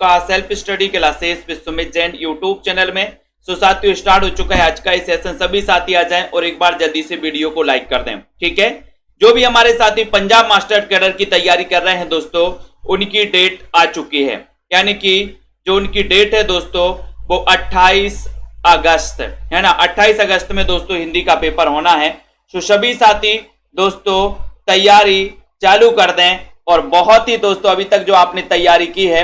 आपका self study classes with Sumit Jain YouTube channel में। सो साथियों स्टार्ट हो चुका है आज का ये सेशन। सभी साथी आ जाएं और एक बार जल्दी से वीडियो को लाइक कर दें, ठीक है। जो भी हमारे साथी पंजाब मास्टर कैडर की तैयारी कर रहे हैं दोस्तों, उनकी डेट आ चुकी है, यानी कि जो उनकी डेट है दोस्तों वो 28 अगस्त है ना। 28 अगस्त में दोस्तों हिंदी का पेपर होना है। तो सभी साथी दोस्तों तैयारी चालू कर दें और बहुत ही दोस्तों अभी तक जो आपने तैयारी की है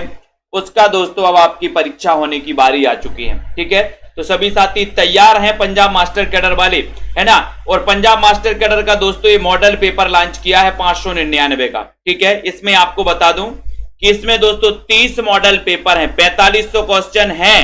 उसका दोस्तों अब आपकी परीक्षा होने की बारी आ चुकी है, ठीक है। तो सभी साथी तैयार हैं पंजाब मास्टर कैडर वाले, है ना। और पंजाब मास्टर कैडर का दोस्तों ये मॉडल पेपर लॉन्च किया है 599 का, ठीक है। इसमें आपको बता दूं कि इसमें दोस्तों 30 मॉडल पेपर हैं, 4500 क्वेश्चन हैं।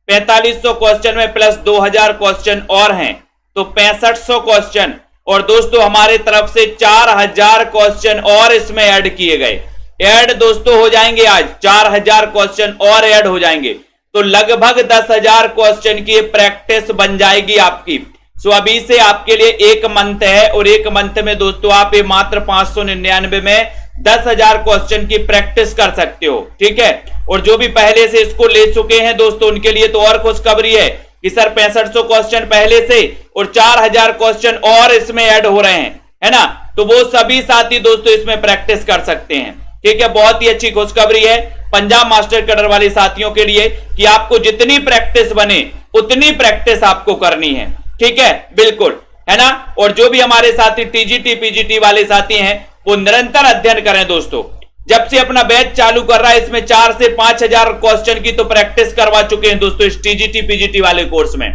4500 क्वेश्चन में प्लस 2000 क्वेश्चन और हैं, तो 6500 क्वेश्चन। और दोस्तों हमारे तरफ से 4000 क्वेश्चन और इसमें ऐड किए गए। ऐड दोस्तों हो जाएंगे आज 4000 क्वेश्चन और ऐड हो जाएंगे, तो लगभग 10,000 क्वेश्चन की प्रैक्टिस बन जाएगी आपकी। सो अभी से आपके लिए एक मंथ है और एक मंथ में दोस्तों आप ये मात्र 599 में 10,000 क्वेश्चन की प्रैक्टिस कर सकते हो, ठीक है। और जो भी पहले से इसको ले चुके हैं दोस्तों उनके लिए तो और खुशखबरी है कि सर 6500 क्वेश्चन पहले से और 4000 क्वेश्चन और इसमें ऐड हो रहे हैं, है ना। तो वो सभी साथी दोस्तों इसमें प्रैक्टिस कर सकते हैं, ठीक है। बहुत ही अच्छी खुशखबरी है पंजाब मास्टर कैडर वाले साथियों के लिए कि आपको जितनी प्रैक्टिस बने उतनी प्रैक्टिस आपको करनी है, ठीक है, बिल्कुल, है ना। और जो भी हमारे साथी टीजीटी पीजीटी वाले साथी हैं वो निरंतर अध्ययन करें दोस्तों। जब से अपना बैच चालू कर रहा है इसमें 4 से 5000 क्वेश्चन की तो प्रैक्टिस करवा चुके हैं दोस्तों इस टीजीटी पीजीटी वाले कोर्स में।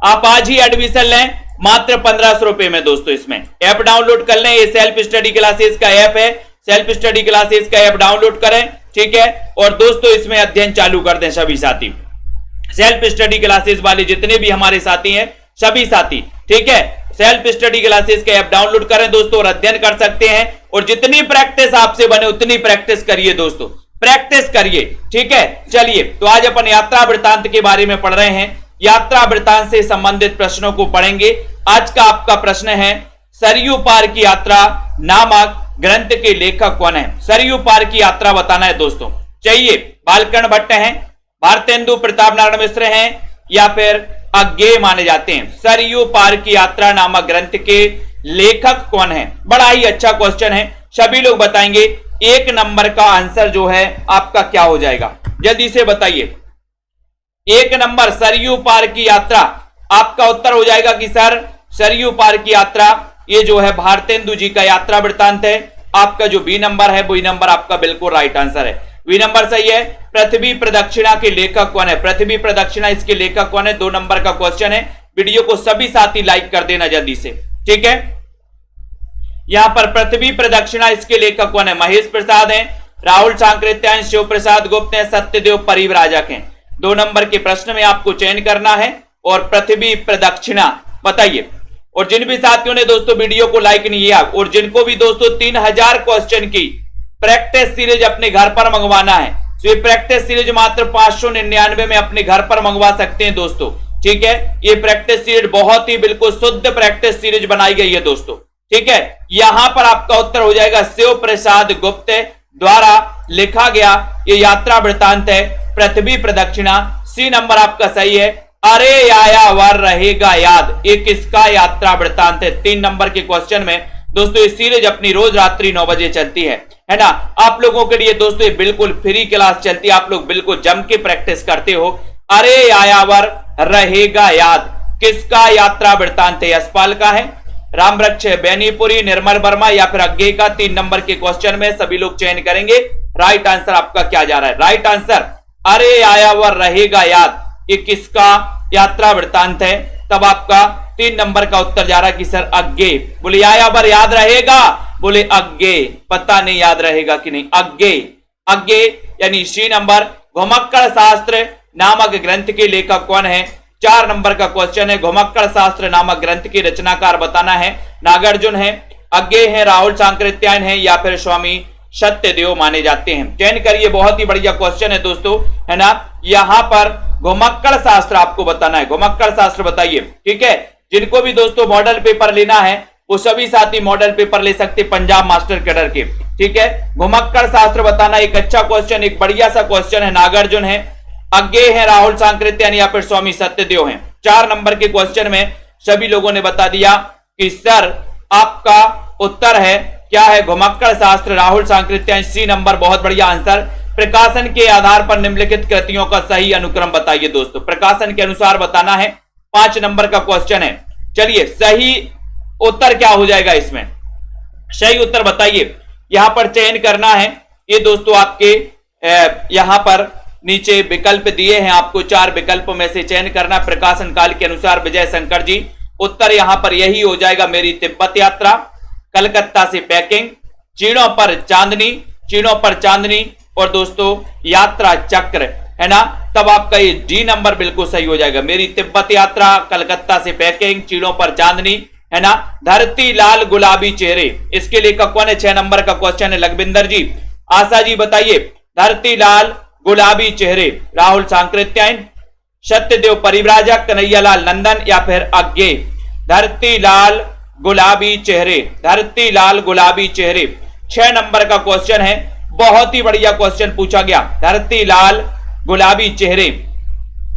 आप आज ही एडमिशन लें मात्र 1500 रुपए में दोस्तों। इसमें ऐप डाउनलोड कर लें, ये सेल्फ स्टडी क्लासेस का ऐप है, सेल्फ स्टडी क्लासेस का ऐप डाउनलोड करें, ठीक है। और दोस्तों इसमें अध्ययन चालू कर दें सभी साथी। सेल्फ स्टडी क्लासेस वाले जितने भी हमारे साथी हैं सभी साथी, ठीक है, सेल्फ स्टडी क्लासेस का ऐप डाउनलोड करें दोस्तों और अध्ययन कर सकते हैं। और जितनी प्रैक्टिस आपसे बने उतनी प्रैक्टिस करिए दोस्तों, प्रैक्टिस करिए, ठीक है। चलिए तो आज अपन यात्रा वृत्तांत के बारे में पढ़ रहे हैं। यात्रा वृत्तांत से संबंधित प्रश्नों को पढ़ेंगे। आज का आपका प्रश्न है सरयू पार की यात्रा नामक ग्रंथ के लेखक कौन है। सरयू पार की यात्रा बताना है दोस्तों। चाहिए बालकर्ण भट्ट हैं, भारतेंदु प्रताप नारायण मिश्र हैं या फिर अज्ञेय माने जाते हैं। सरयू पार की यात्रा नामक ग्रंथ के लेखक कौन है। बड़ा ही अच्छा क्वेश्चन है, सभी लोग बताएंगे। 1 नंबर का आंसर जो है आपका क्या हो जाएगा, जल्दी से बताइए। 1 नंबर सरयू पार की यात्रा, आपका उत्तर हो जाएगा कि सर सरयू पार की यात्रा ये जो है भारतेंदु जी का यात्रा वृत्तांत है। आपका जो बी नंबर है वही नंबर आपका बिल्कुल राइट आंसर है, बी नंबर सही है। पृथ्वी प्रदक्षिणा के लेखक कौन है, पृथ्वी प्रदक्षिणा इसके लेखक कौन है, 2 नंबर का क्वेश्चन है। वीडियो को सभी साथी लाइक कर देना जल्दी से, ठीक है। यहां पर पृथ्वी प्रदक्षिणा इसके लेखक कौन है, महेश प्रसाद हैं, राहुल सांकृत्यायन, शिव प्रसाद गुप्त हैं, सत्यदेव परिव्राजक हैं। 2 नंबर के प्रश्न में आपको चयन करना है और पृथ्वी प्रदक्षिणा बताइए। और जिन भी साथियों ने दोस्तों वीडियो को लाइक नहीं किया और जिनको भी दोस्तों 3000 क्वेश्चन की प्रैक्टिस सीरीज अपने घर पर मंगवाना है तो ये प्रैक्टिस सीरीज मात्र 599 में अपने घर पर मंगवा सकते हैं दोस्तों, ठीक है। ये प्रैक्टिस सीरीज बहुत ही बिल्कुल शुद्ध प्रैक्टिस सीरीज बनाई गई है दोस्तों, ठीक है। यहां पर आपका उत्तर हो जाएगा शिव प्रसाद गुप्त द्वारा लिखा गया ये यात्रा वृत्तांत है पृथ्वी प्रदक्षिणा। सी नंबर आपका सही है। अरे आया वर रहेगा याद, ये किसका यात्रा वृत्तांत है। 3 नंबर के क्वेश्चन में दोस्तों ये सीरीज अपनी रोज रात्रि 9 बजे चलती है ना। आप लोगों के लिए दोस्तों ये बिल्कुल फ्री क्लास चलती है, आप लोग बिल्कुल जम के प्रैक्टिस करते हो। अरे आया वर रहेगा याद किसका यात्रा वृत्तांत है, यशपाल का है, रामवृक्ष बेनीपुरी, निर्मल वर्मा या फिर अज्ञेय का। 3 नंबर के क्वेश्चन में सभी लोग चयन करेंगे। राइट आंसर आपका क्या जा रहा है, राइट आंसर अरे आया वर रहेगा याद ये किसका यात्रा वृत्तांत है। तब आपका 3 नंबर का उत्तर जा रहा है कि सर अज्ञेय। बोले आया वर याद रहेगा, बोले अज्ञेय, पता नहीं याद रहेगा कि नहीं, अज्ञेय। अज्ञेय यानी सी नंबर। घुमक्कड़ शास्त्र नामक ग्रंथ के लेखक कौन है। 4 नंबर का क्वेश्चन है। घुमक्कड़ शास्त्र नामक ग्रंथ के रचनाकार बताना है। नागार्जुन है, अज्ञेय है, राहुल सांकृत्यायन है या फिर स्वामी सत्यदेव माने जाते हैं। चयन करिए, बहुत ही बढ़िया क्वेश्चन है दोस्तों, है ना। यहां पर घुमक्कड़ शास्त्र आपको बताना है, घुमक्कड़ शास्त्र बताइए, ठीक है। जिनको भी दोस्तों मॉडल पेपर लेना है वो सभी साथी मॉडल पेपर ले सकते पंजाब मास्टर कैडर के। ठीक है। घुमक्कड़ शास्त्र बताना एक अच्छा क्वेश्चन, एक बढ़िया सा क्वेश्चन है। नागार्जुन है, अज्ञेय है, राहुल सांकृत्यायन या फिर स्वामी सत्यदेव हैं। 4 नंबर के क्वेश्चन में सभी लोगों ने बता दिया कि सर आपका उत्तर है क्या है, घुमक्कड़ शास्त्र, राहुल सांकृत्यायन, सी नंबर, बहुत बढ़िया आंसर। प्रकाशन के आधार पर निम्नलिखित कृतियों का सही अनुक्रम बताइए दोस्तों, प्रकाशन के अनुसार बताना है। 5 नंबर का क्वेश्चन है। चलिए सही उत्तर क्या हो जाएगा इसमें, सही उत्तर बताइए। यहां पर चयन करना है, ये दोस्तों आपके यहां पर नीचे विकल्प दिए हैं, आपको 4 विकल्पों में से चयन करना। प्रकाशन काल के अनुसार विजय शंकर जी, उत्तर यहां पर यही हो जाएगा, मेरी तिब्बत यात्रा, कलकत्ता से पैकिंग, चीड़ों पर चांदनी, चीड़ों पर चांदनी और दोस्तों यात्रा चक्र, है ना। तब आपका ये डी नंबर बिल्कुल सही हो जाएगा, मेरी तिब्बत यात्रा, कलकत्ता से पैकिंग, चीड़ों पर चांदनी, है ना। धरती लाल गुलाबी चेहरे, इसके लेखक कौन है, 6 नंबर का क्वेश्चन है, लखविंदर जी। आशा जी बताइए, धरती लाल गुलाबी चेहरे, राहुल सांकृत्यायन, सत्यदेव परिव्राजक, कन्हैयालाल नंदन या फिर अज्ञेय। धरती लाल गुलाबी चेहरे, धरती लाल गुलाबी चेहरे, 6 नंबर का क्वेश्चन है, बहुत ही बढ़िया क्वेश्चन पूछा गया, धरती लाल गुलाबी चेहरे।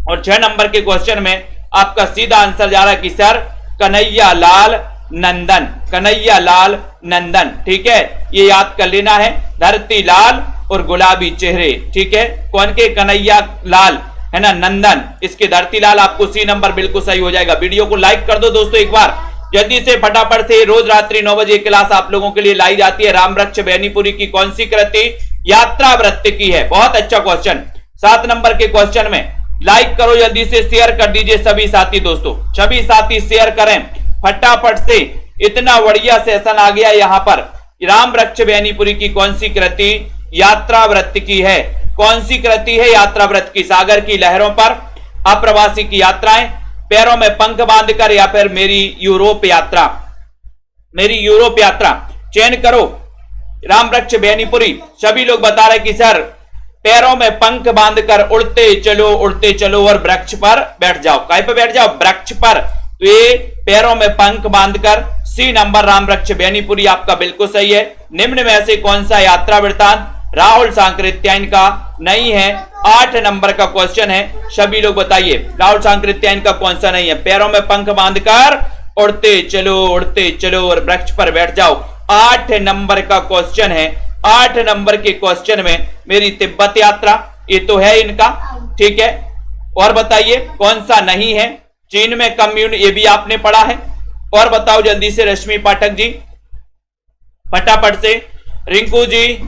और 6 नंबर के क्वेश्चन में आपका सीधा आंसर जा रहा है कि सर कन्हैयालाल नंदन, कन्हैयालाल नंदन, ठीक है। ये याद कर लेना है, धरती लाल और गुलाबी चेहरे, ठीक है। कौन के, कन्हैयालाल, है ना, नंदन, इसके धरती लाल, आपको सी नंबर बिल्कुल सही हो जाएगा। वीडियो को लाइक कर दो दोस्तों एक बार जल्दी से फटाफट से। रोज रात्रि 9 बजे क्लास आप लोगों के लिए लाई जाती है। रामवृक्ष बेनीपुरी की कौन सी कृति यात्रा वृत्त की है, बहुत अच्छा क्वेश्चन। 7 नंबर के क्वेश्चन में लाइक करो जल्दी से, शेयर कर दीजिए सभी साथी दोस्तों, सभी साथी शेयर करें फटाफट से। इतना बढ़िया सेशन आ गया यहाँ पर। रामवृक्ष बेनीपुरी की कौन सी कृति यात्रा वृत्त की है, कौन सी कृति है यात्रा वृत्त की, सागर की लहरों पर, अप्रवासी की यात्राएं, पैरों में पंख बांधकर या फिर मेरी यूरोप यात्रा, मेरी यूरोप यात्रा। चयन करो रामवृक्ष बेनीपुरी। सभी लोग बता रहे कि सर पैरों में पंख बांधकर उड़ते चलो और वृक्ष पर बैठ जाओ। कहीं पर बैठ जाओ, वृक्ष पर। तो ये पैरों में पंख बांधकर, सी नंबर रामवृक्ष बेनीपुरी आपका बिल्कुल सही है। निम्न में से कौन सा यात्रा वृत्तांत राहुल सांकृत्यायन का नहीं है, 8 नंबर का क्वेश्चन है। सभी लोग बताइए राहुल सांकृत्यायन का कौन सा नहीं है। पैरों में पंख बांधकर उड़ते चलो और वृक्ष पर बैठ जाओ, 8 नंबर का क्वेश्चन है। 8 नंबर के क्वेश्चन में मेरी तिब्बत यात्रा, ये तो है इनका, ठीक है। और बताइए कौन सा नहीं है, चीन में कम्युन, ये भी आपने पढ़ा है। और बताओ जल्दी से रश्मि पाठक जी, फटाफट से। रिंकू जी,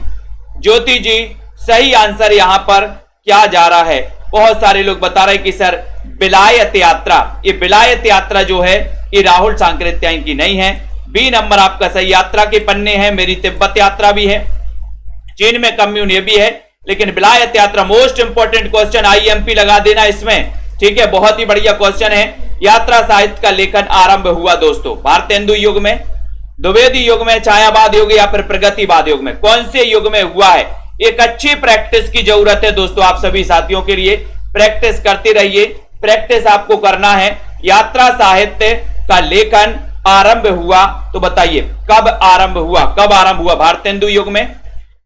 ज्योति जी, सही आंसर यहां पर क्या जा रहा है। बहुत सारे लोग बता रहे कि सर विलायत यात्रा, ये विलायत यात्रा जो है ये राहुल सांकृत्यायन की नहीं है। बी नंबर आपका सही, यात्रा के पन्ने हैं, मेरी तिब्बत यात्रा भी है, चीन में कम्युन ये भी है, लेकिन विलायत यात्रा मोस्ट इंपोर्टेंट क्वेश्चन, आईएमपी लगा देना इसमें, ठीक है। बहुत ही बढ़िया क्वेश्चन है। यात्रा साहित्य का लेखन आरंभ हुआ दोस्तों भारतेंदु युग में, द्विवेदी युग में, छायावाद युग या फिर प्रगतिवाद युग में, कौन से युग में हुआ है। एक अच्छी प्रैक्टिस की जरूरत है दोस्तों, आप सभी साथियों के लिए प्रैक्टिस करते रहिए, प्रैक्टिस आपको करना है। यात्रा साहित्य का लेखन आरंभ हुआ, तो बताइए कब आरंभ हुआ, कब आरंभ हुआ, भारतेंदु युग में,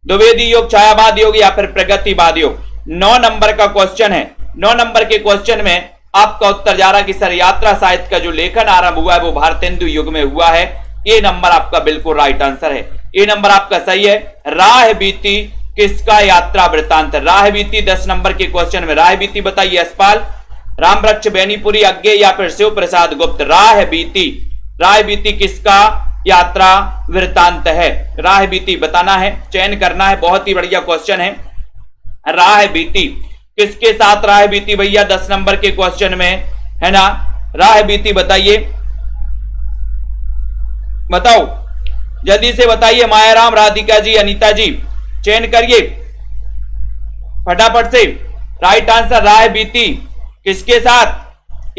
द्विवेदी युग, छायावाद युग या फिर प्रगतिवाद युग। 9 नंबर का क्वेश्चन है। 9 नंबर के क्वेश्चन में आपका उत्तर जा रहा है कि सर यात्रा साहित्य का जो लेखन आरंभ हुआ है वो भारतेंदु युग में हुआ है। ये नंबर आपका बिल्कुल राइट आंसर है, ये नंबर आपका सही है। राह बीती किसका यात्रा वृत्तांत, राह बीती 10 नंबर के क्वेश्चन में, राह बीती बताइए यशपाल, रामवृक्ष बेनीपुरी, अज्ञेय या फिर शिव प्रसाद गुप्त। राह बीती किसका यात्रा वृत्तांत है, राह बीती बताना है, चयन करना है। बहुत ही बढ़िया क्वेश्चन है। राह बीती किसके साथ राह बीती भैया 10 नंबर के क्वेश्चन में, है ना। राह बीती बताइए, बताओ जल्दी से बताइए। मायाराम, राधिका जी, अनीता जी, चयन करिए फटाफट से। राइट आंसर राह बीती किसके साथ,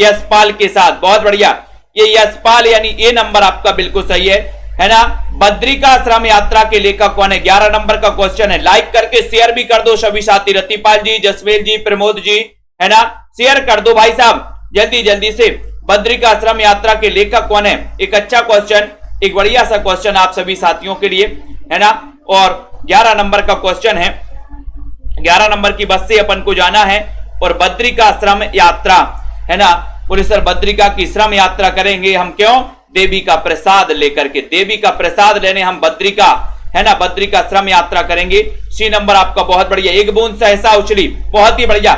यशपाल के साथ, बहुत बढ़िया। ये यशपाल यानी ए नंबर आपका बिल्कुल सही है ना। बद्रिकाश्रम यात्रा के लेखक कौन है, 11 नंबर का क्वेश्चन है। लाइक करके शेयर भी कर दो सभी साथी, रतिपाल जी, जसवेल जी, प्रमोद जी, है ना, शेयर कर दो भाई साहब जल्दी जल्दी से। बद्रिकाश्रम यात्रा के लेखक कौन है, एक अच्छा क्वेश्चन, एक बढ़िया सा क्वेश्चन आप सभी साथियों के लिए, है ना। और 11 नंबर का क्वेश्चन है, 11 नंबर की बस से अपन को जाना है और बद्रिका श्रम यात्रा, है ना। बोले सर बद्रिका की श्रम यात्रा करेंगे हम, क्यों? देवी का प्रसाद लेकर के, देवी का प्रसाद लेने हम बद्रिका, है ना, बद्रिका श्रम यात्रा करेंगे। सी नंबर आपका बहुत बढ़िया। एक बूंद सहसा उछली, बहुत ही बढ़िया।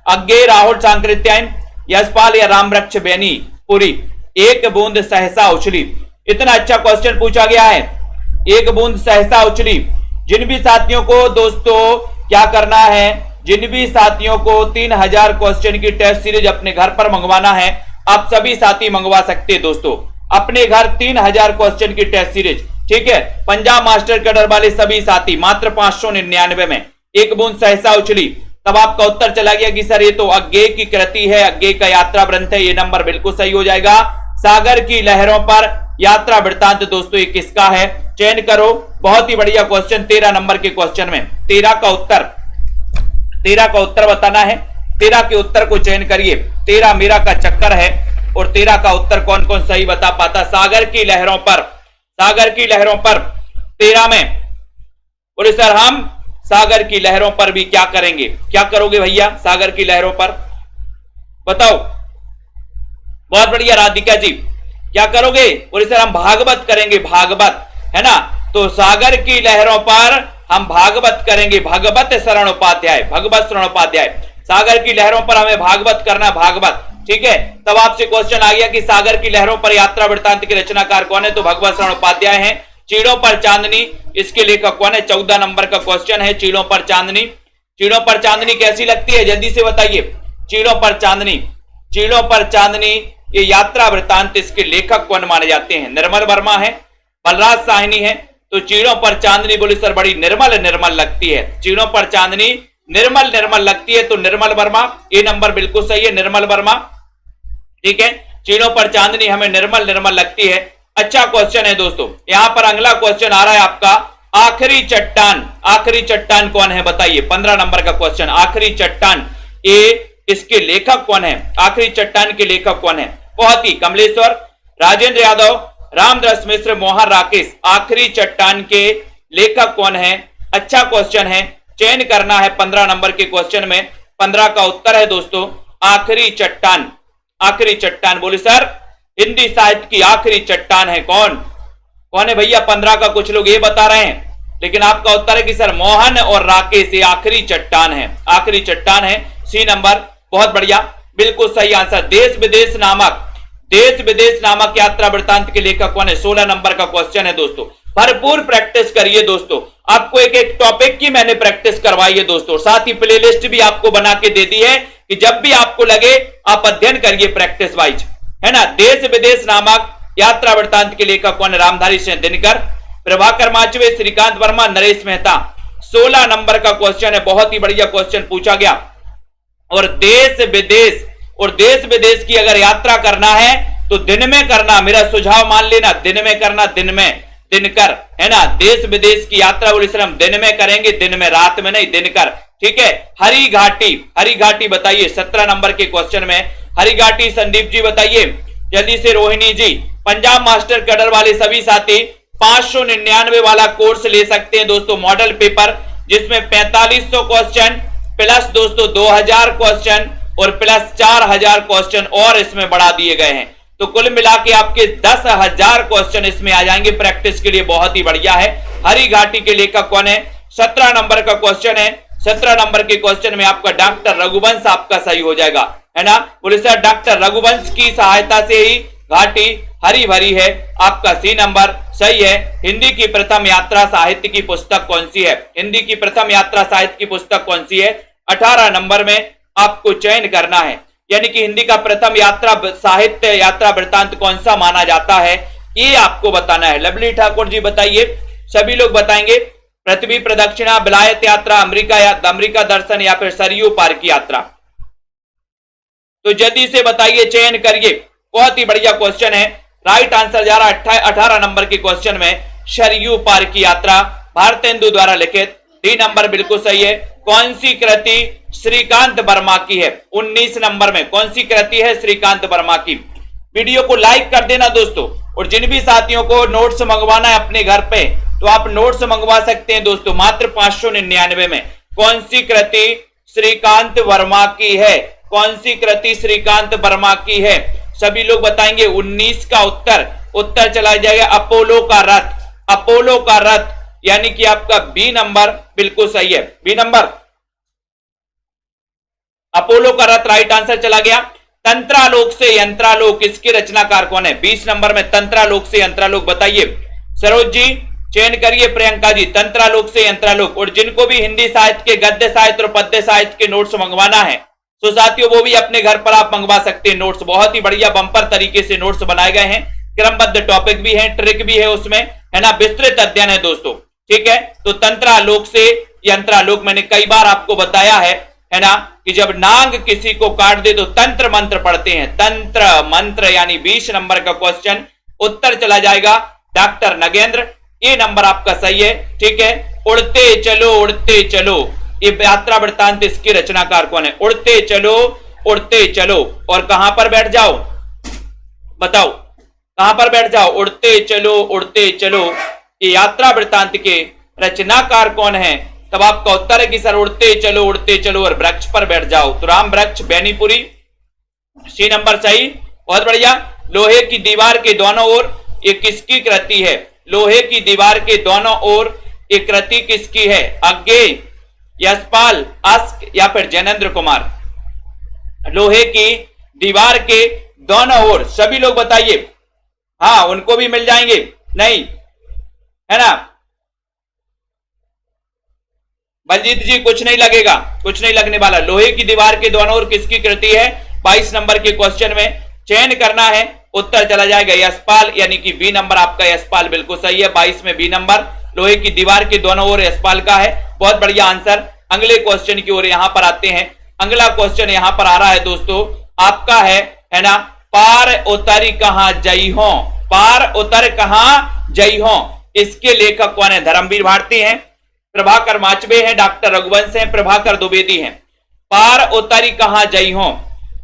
अज्ञे राहुल सांकृत्यायन, यशपाल या राम वृक्ष बेनी पुरी, एक बूंद सहसा उछली। इतना अच्छा क्वेश्चन पूछा गया है, एक बूंद सहसा उछली। जिन भी साथियों को दोस्तों क्या करना है, जिन भी साथियों को 3000 क्वेश्चन की टेस्ट सीरीज अपने घर पर मंगवाना है, आप सभी साथी मंगवा सकते हैं दोस्तों अपने घर 3000 क्वेश्चन की टेस्ट सीरीज, ठीक है। पंजाब मास्टर कैडर वाले सभी साथी मात्र 599 में, एक बूंद सहसा उछली। तब आपका उत्तर चला गया कि सर ये तो अज्ञे की कृति है, अज्ञे का यात्रा ग्रंथ है, ये नंबर बिल्कुल सही हो जाएगा। सागर की लहरों पर यात्रा वृत्तांत दोस्तों ये किसका है, चयन करो। बहुत ही बढ़िया क्वेश्चन 13 नंबर के क्वेश्चन में 13 का उत्तर बताना है। 13 के उत्तर को चयन करिए। 13 मेरा का चक्कर है और 13 का उत्तर कौन कौन सही बता पाता। सागर की लहरों पर, सागर की लहरों पर 13 में बोले सर हम सागर की लहरों पर भी क्या करेंगे, क्या करोगे भैया सागर की लहरों पर, बताओ। बहुत बढ़िया राधिका जी, क्या करोगे? बोले सर हम भागवत करेंगे, भागवत, है ना। तो सागर की लहरों पर हम भागवत करेंगे, भगवत शरण उपाध्याय, भगवत शरण उपाध्याय। सागर की लहरों पर हमें भागवत करना, भागवत, ठीक है। तब आपसे क्वेश्चन आ गया कि सागर की लहरों पर यात्रा वृत्तांत के रचनाकार कौन है, तो भगवत शरण उपाध्याय हैं। चीड़ों पर चांदनी, इसके लेखक कौन है? 14 नंबर का क्वेश्चन है, चीड़ों पर चांदनी। चीड़ों पर चांदनी कैसी लगती है, जल्दी से बताइए। चीड़ों पर चांदनी, चीड़ों पर चांदनी ये यात्रा वृत्तांत, इसके लेखक कौन माने जाते हैं? निर्मल वर्मा है, बलराज साहनी है। तो चीड़ों पर चांदनी बोले सर बड़ी निर्मल निर्मल लगती है, चीड़ों पर चांदनी निर्मल निर्मल लगती है, तो निर्मल वर्मा, ये नंबर बिल्कुल सही है, निर्मल वर्मा, ठीक है। चीड़ों पर चांदनी हमें निर्मल निर्मल लगती है। अच्छा क्वेश्चन है दोस्तों। यहां पर अगला क्वेश्चन आ रहा है आपका, आखिरी चट्टान, आखिरी चट्टान कौन है बताइए। 15 नंबर का क्वेश्चन, आखिरी चट्टान, ये इसके लेखक कौन है? आखिरी चट्टान के लेखक कौन है? बहुत ही कमलेश्वर, राजेंद्र यादव, रामदास मिश्र, मोहन राकेश। आखिरी चट्टान के लेखक कौन है? अच्छा क्वेश्चन है, चयन करना है 15 नंबर के क्वेश्चन में। 15 का उत्तर है दोस्तों आखिरी चट्टान। आखिरी चट्टान बोले सर हिंदी साहित्य की आखिरी चट्टान है कौन? कौन है भैया? 15 का कुछ लोग ये बता रहे हैं, लेकिन आपका उत्तर है कि सर मोहन और राकेश ये आखिरी चट्टान है, आखिरी चट्टान है। सी नंबर, बहुत बढ़िया, बिल्कुल सही आंसर। देश विदेश नामक, देश विदेश नामक यात्रा वृत्तांत के लेखक कौन है? 16 नंबर का क्वेश्चन है दोस्तों। भरपूर प्रैक्टिस करिए दोस्तों, आपको एक एक टॉपिक की मैंने प्रैक्टिस करवाई है दोस्तों, साथ ही प्लेलिस्ट भी आपको बना के दे दी है कि जब भी आपको लगे आप अध्ययन करिए प्रैक्टिस वाइज, है ना। देश विदेश नामक यात्रा वृत्तांत के लेखक कौन है? रामधारी सिंह दिनकर, प्रभाकर माचवे, श्रीकांत वर्मा, नरेश मेहता। 16 नंबर का क्वेश्चन है, बहुत ही बढ़िया क्वेश्चन पूछा गया। और देश विदेश, और देश विदेश की अगर यात्रा करना है तो दिन में करना, मेरा सुझाव मान लेना, दिन में करना, दिन में, दिनकर, है ना। देश विदेश की यात्रा बोले सर हम दिन में करेंगे, दिन में, रात में नहीं, दिनकर, ठीक है। हरी घाटी, हरी घाटी बताइए 17 नंबर के क्वेश्चन में। हरी घाटी संदीप जी बताइए जल्दी से। रोहिणी जी, पंजाब मास्टर कैडर वाले सभी साथी 599 वाला कोर्स ले सकते हैं दोस्तों, मॉडल पेपर, जिसमें 4500 क्वेश्चन प्लस दोस्तों 2000 क्वेश्चन और प्लस 4000 क्वेश्चन और इसमें बढ़ा दिए गए हैं। तो कुल मिला के आपके 10,000 क्वेश्चन इसमें आ जाएंगे प्रैक्टिस के लिए, बहुत ही बढ़िया है। हरी घाटी के लेखक कौन है? 17 नंबर का क्वेश्चन है। 17 नंबर के क्वेश्चन में आपका डॉक्टर रघुवंश आपका सही हो जाएगा, है ना। बोले सर डॉक्टर रघुवंश की सहायता से ही घाटी हरी भरी है, आपका सी नंबर सही है। हिंदी की प्रथम यात्रा साहित्य की पुस्तक कौन सी है? हिंदी की प्रथम यात्रा साहित्य की पुस्तक कौन सी है? 18 नंबर में आपको चयन करना है, यानी कि हिंदी का प्रथम यात्रा साहित्य यात्रा वृत्तांत कौन सा माना जाता है, ये आपको बताना है। लवली ठाकुर जी बताइए, सभी लोग बताएंगे। पृथ्वी प्रदक्षिणा, विलायत यात्रा, अमेरिका या अमेरिका दर्शन, या फिर सरयू पार की यात्रा। तो जल्दी से बताइए, चयन करिए। बहुत ही बढ़िया क्वेश्चन है, राइट आंसर जा रहा है 18 नंबर के क्वेश्चन में, सरयू पार की यात्रा, भारतेंदु द्वारा लिखित। डी नंबर बिल्कुल सही है। कौन सी कृति श्रीकांत वर्मा की है? 19 नंबर में कौन सी कृति है श्रीकांत वर्मा की? वीडियो को लाइक कर देना दोस्तों, और जिन भी साथियों को नोट्स मंगवाना है अपने घर पे, तो आप नोट्स मंगवा सकते हैं दोस्तों मात्र 599 में। कौन सी कृति श्रीकांत वर्मा की है? कौन सी कृति श्रीकांत वर्मा की है? सभी लोग बताएंगे। 19 का उत्तर चला जाएगा अपोलो का रथ। अपोलो का रथ यानी कि आपका बी नंबर बिल्कुल सही है। बी नंबर अपोलो का रथ राइट आंसर चला गया। तंत्रालोक से यंत्रालोक इसके रचनाकार कौन है? 20 नंबर में तंत्रालोक से यंत्रालोक बताइए। सरोज जी चयन करिए। प्रियंका जी तंत्रालोक से यंत्रालोक। और जिनको भी हिंदी साहित्य के गद्य साहित्य और पद्य साहित्य के नोट्स मंगवाना है तो साथियों वो भी अपने घर पर आप मंगवा सकते हैं नोट्स। बहुत ही बढ़िया बंपर तरीके से नोट्स बनाए गए हैं। क्रमबद्ध टॉपिक भी है, ट्रिक भी है उसमें, है ना, विस्तृत अध्ययन है दोस्तों। ठीक है, तो तंत्रालोक से यंत्रालोक मैंने कई बार आपको बताया है ना, कि जब नांग किसी को काट दे तो तंत्र मंत्र पढ़ते हैं। तंत्र मंत्र यानी 20 नंबर का क्वेश्चन उत्तर चला जाएगा डॉक्टर नगेंद्र। ये नंबर आपका सही है। ठीक है, उड़ते चलो ये यात्रा वृत्तांत इसकी रचनाकार कौन है? उड़ते चलो और कहां पर बैठ जाओ बताओ, कहां पर बैठ जाओ? उड़ते चलो ये यात्रा वृत्तांत के रचनाकार कौन है? तब आपका उत्तर है कि सर उड़ते चलो और वृक्ष पर बैठ जाओ। तो राम वृक्ष बेनीपुरी, सी नंबर सही, बहुत बढ़िया। लोहे की दीवार के दोनों ओर ये किसकी कृति है? लोहे की दीवार के दोनों ओर ये कृति किसकी है? अज्ञेय, यशपाल, अस्क या फिर जैनेन्द्र कुमार? लोहे की दीवार के दोनों ओर सभी लोग बताइए। हाँ उनको भी मिल जाएंगे, नहीं है ना? बलजीत जी कुछ नहीं लगेगा, कुछ नहीं लगने वाला। लोहे की दीवार के दोनों ओर किसकी कृति है? 22 नंबर के क्वेश्चन में चयन करना है, उत्तर चला जाएगा यशपाल, यानी कि बी नंबर आपका यशपाल बिल्कुल सही है। 22 में बी नंबर लोहे की दीवार के दोनों ओर यशपाल का है। बहुत बढ़िया आंसर। अगले क्वेश्चन की ओर यहां पर आते हैं। अगला क्वेश्चन यहां पर आ रहा है दोस्तों आपका है ना, पार उतर कहां जई हो? पार उतर कहां जई हो इसके लेखक कौन है? धर्मवीर भारती हैं, प्रभाकर माचबे हैं, डॉक्टर रघुवंश हैं, प्रभाकर द्विवेदी हैं। पार उतरी कहां जई हो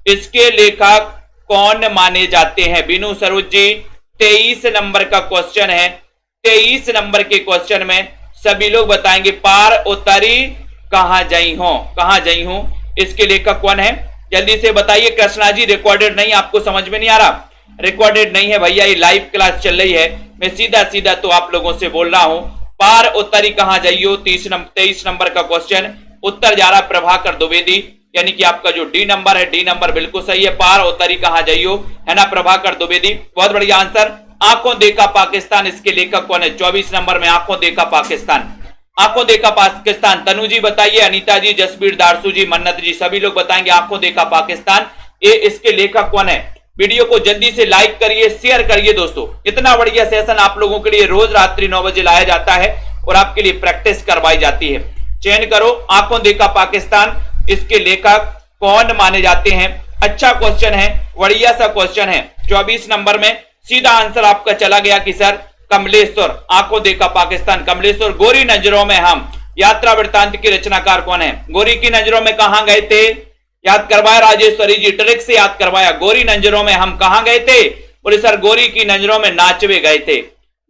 इसके लेखक कौन माने जाते हैं? बीनू सरोज जी 23 नंबर का क्वेश्चन है। 23 नंबर के क्वेश्चन में सभी लोग बताएंगे पार उतरी कहां जई हो, कहां जई हो इसके लेखक कौन है? जल्दी से बताइए। कृष्णा जी रिकॉर्डेड नहीं, आपको समझ में नहीं आ रहा? रिकॉर्डेड नहीं है भैया, ये लाइव क्लास चल रही है, मैं सीधा सीधा तो आप लोगों से बोल रहा हूं। पार उतरी कहां जाइयो 23 नंबर का क्वेश्चन, उत्तर जा रहा प्रभाकर द्विवेदी, यानी कि आपका जो डी नंबर है, डी नंबर बिल्कुल सही है। पार उतरी कहां जाइयो है ना, प्रभाकर द्विवेदी, बहुत बढ़िया आंसर। आंखों देखा पाकिस्तान इसके लेखक कौन है? 24 नंबर में आंखों देखा पाकिस्तान, आंखों देखा पाकिस्तान। तनु जी बताइए, अनीता जी, जसबीर, दारसू जी, मन्नत जी, सभी लोग बताएंगे आंखों देखा पाकिस्तान, ये इसके लेखक कौन है? वीडियो को जल्दी से लाइक करिए, शेयर करिए दोस्तों। इतना बढ़िया सेशन आप लोगों के लिए रोज रात्रि 9 बजे लाया जाता है और आपके लिए प्रैक्टिस करवाई जाती है। चयन करो, आंखों देखा पाकिस्तान इसके लेखक कौन माने जाते हैं? अच्छा क्वेश्चन है, बढ़िया सा क्वेश्चन है। 24 नंबर में सीधा आंसर आपका चला गया कि सर कमलेश्वर, आंखों देखा पाकिस्तान, कमलेश्वर। गोरी नजरों में हम, यात्रा वृत्तांत की रचनाकार कौन है? गोरी की नजरों में कहां गए थे? याद करवाया राजेश्वरी जी, ट्रिक से याद करवाया। गोरी नजरों में हम कहां गए थे? बोले सर गोरी की नजरों में नाचबे गए थे,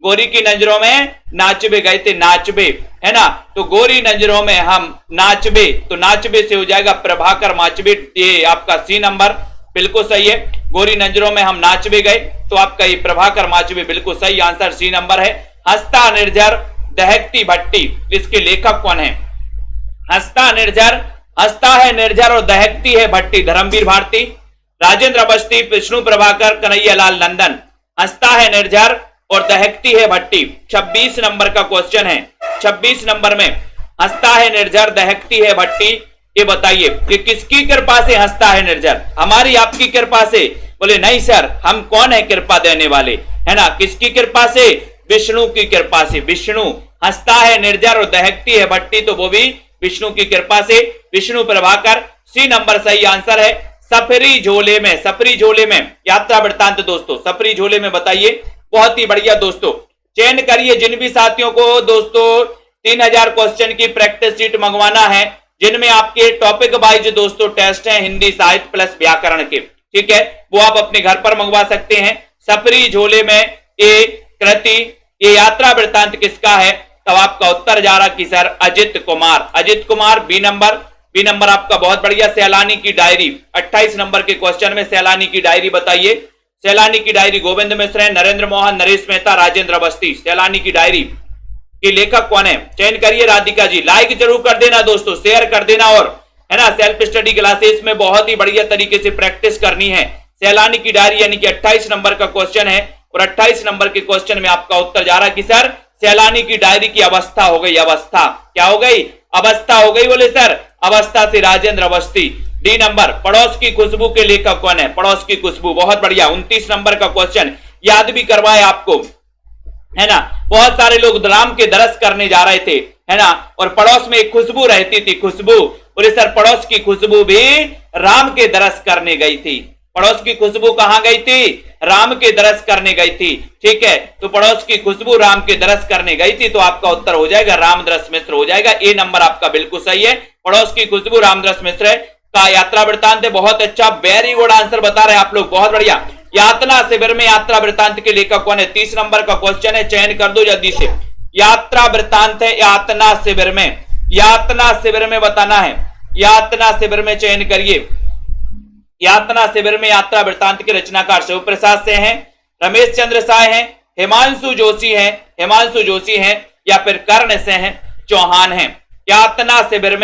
गोरी की नजरों में नाचबे गए थे, नाचबे है ना। तो गोरी नजरों में हम नाचबे, तो नाचबे से हो जाएगा प्रभाकर माचबे, ये आपका सी नंबर बिल्कुल सही है। गोरी नजरों में हम नाचबे गए, तो आपका ये प्रभाकर माचबे बिल्कुल सही आंसर, सी नंबर है। हंसता निर्झर दहकती भट्टी इसके लेखक कौन है? हंसता निर्झर, हंसता है निर्झर और दहकती है भट्टी, धर्मवीर भारती, राजेंद्र अवस्थी, विष्णु प्रभाकर, कन्हैयालाल नंदन। हंसता है निर्झर और दहकती है भट्टी 26 नंबर का क्वेश्चन है। 26 नंबर में हंसता है निर्झर दहकती है भट्टी, ये बताइए कि किसकी कृपा से हंसता है निर्झर? हमारी आपकी कृपा से? बोले नहीं सर, हम कौन है कृपा देने वाले, है ना। किसकी कृपा से? विष्णु की कृपा से। विष्णु, हंसता है निर्झर और दहकती है भट्टी, तो वो भी विष्णु की कृपा से। विष्णु प्रभाकर, सी नंबर सही आंसर है। सफरी झोले में, सफरी झोले में यात्रा वृत्तांत दोस्तों, सफरी झोले में बताइए। बहुत ही बढ़िया दोस्तों, चयन करिए जिन भी साथियों को दोस्तों 3000 क्वेश्चन की प्रैक्टिस शीट मंगवाना है, जिनमें आपके टॉपिक वाइज दोस्तों टेस्ट हैं हिंदी साहित्य प्लस व्याकरण के, ठीक है, वो आप अपने घर पर मंगवा सकते हैं। सफरी झोले में ये कृति ये यात्रा वृत्तांत किसका है? तब आपका उत्तर जा रहा कि sir Ajit Kumar. Ajit Kumar B number आपका बहुत बढ़िया। सैलानी की डायरी 28 नंबर के क्वेश्चन में सैलानी की डायरी बताइए। सैलानी की डायरी गोविंद मिश्र है, नरेंद्र मोहन, नरेश मेहता, राजेंद्र अवस्थी। सैलानी की डायरी के लेखक कौन है? चयन करिए राधिका जी। लाइक जरूर कर देना दोस्तों, शेयर कर देना, और है ना सेल्फ स्टडी क्लासेस में बहुत ही बढ़िया तरीके से प्रैक्टिस करनी है। सैलानी की डायरी यानी कि 28 नंबर का क्वेश्चन है, और 28 नंबर के क्वेश्चन में आपका उत्तर जा रहा कि सर सैलानी की डायरी की अवस्था हो गई। अवस्था क्या हो गई? अवस्था हो गई। बोले सर अवस्था से राजेंद्र अवस्थी। डी नंबर पड़ोस की खुशबू के लेखक कौन है? पड़ोस की खुशबू, बहुत बढ़िया। 29 नंबर का क्वेश्चन याद भी करवाए आपको, है ना। बहुत सारे लोग राम के दरस करने जा रहे थे, है ना, और पड़ोस में एक खुशबू रहती थी, खुशबू। बोले सर पड़ोस की खुशबू भी राम के दरस करने गई थी। पड़ोस की खुशबू कहां गई थी? राम के दरस करने गई थी। ठीक है, तो पड़ोस की खुशबू राम के दरस करने गई थी, तो आपका उत्तर हो जाएगा रामदरस मिश्र हो जाएगा। ए नंबर आपका बिल्कुल सही है। पड़ोस की खुशबू रामदरस मिश्र का यात्रा वृत्तांत है। बहुत अच्छा, वेरी गुड आंसर बता रहे हैं आप लोग, बहुत बढ़िया। यात्रा शिविर में यात्रा वृत्तांत के लेखक कौन है? 30 नंबर का क्वेश्चन है, चयन कर दो जल्दी से। यात्रा वृत्तांत है यातना शिविर में, यातना शिविर में बताना है। यातना शिविर में चयन करिए। यातना शिविर में यात्रा वृत्तांत के रचनाकार शिव प्रसाद से हैं, रमेश चंद्र साय हैं, हिमांशु जोशी हैं, हिमांशु जोशी हैं, या फिर कर्ण से हैं, चौहान हैं। यातना शिविर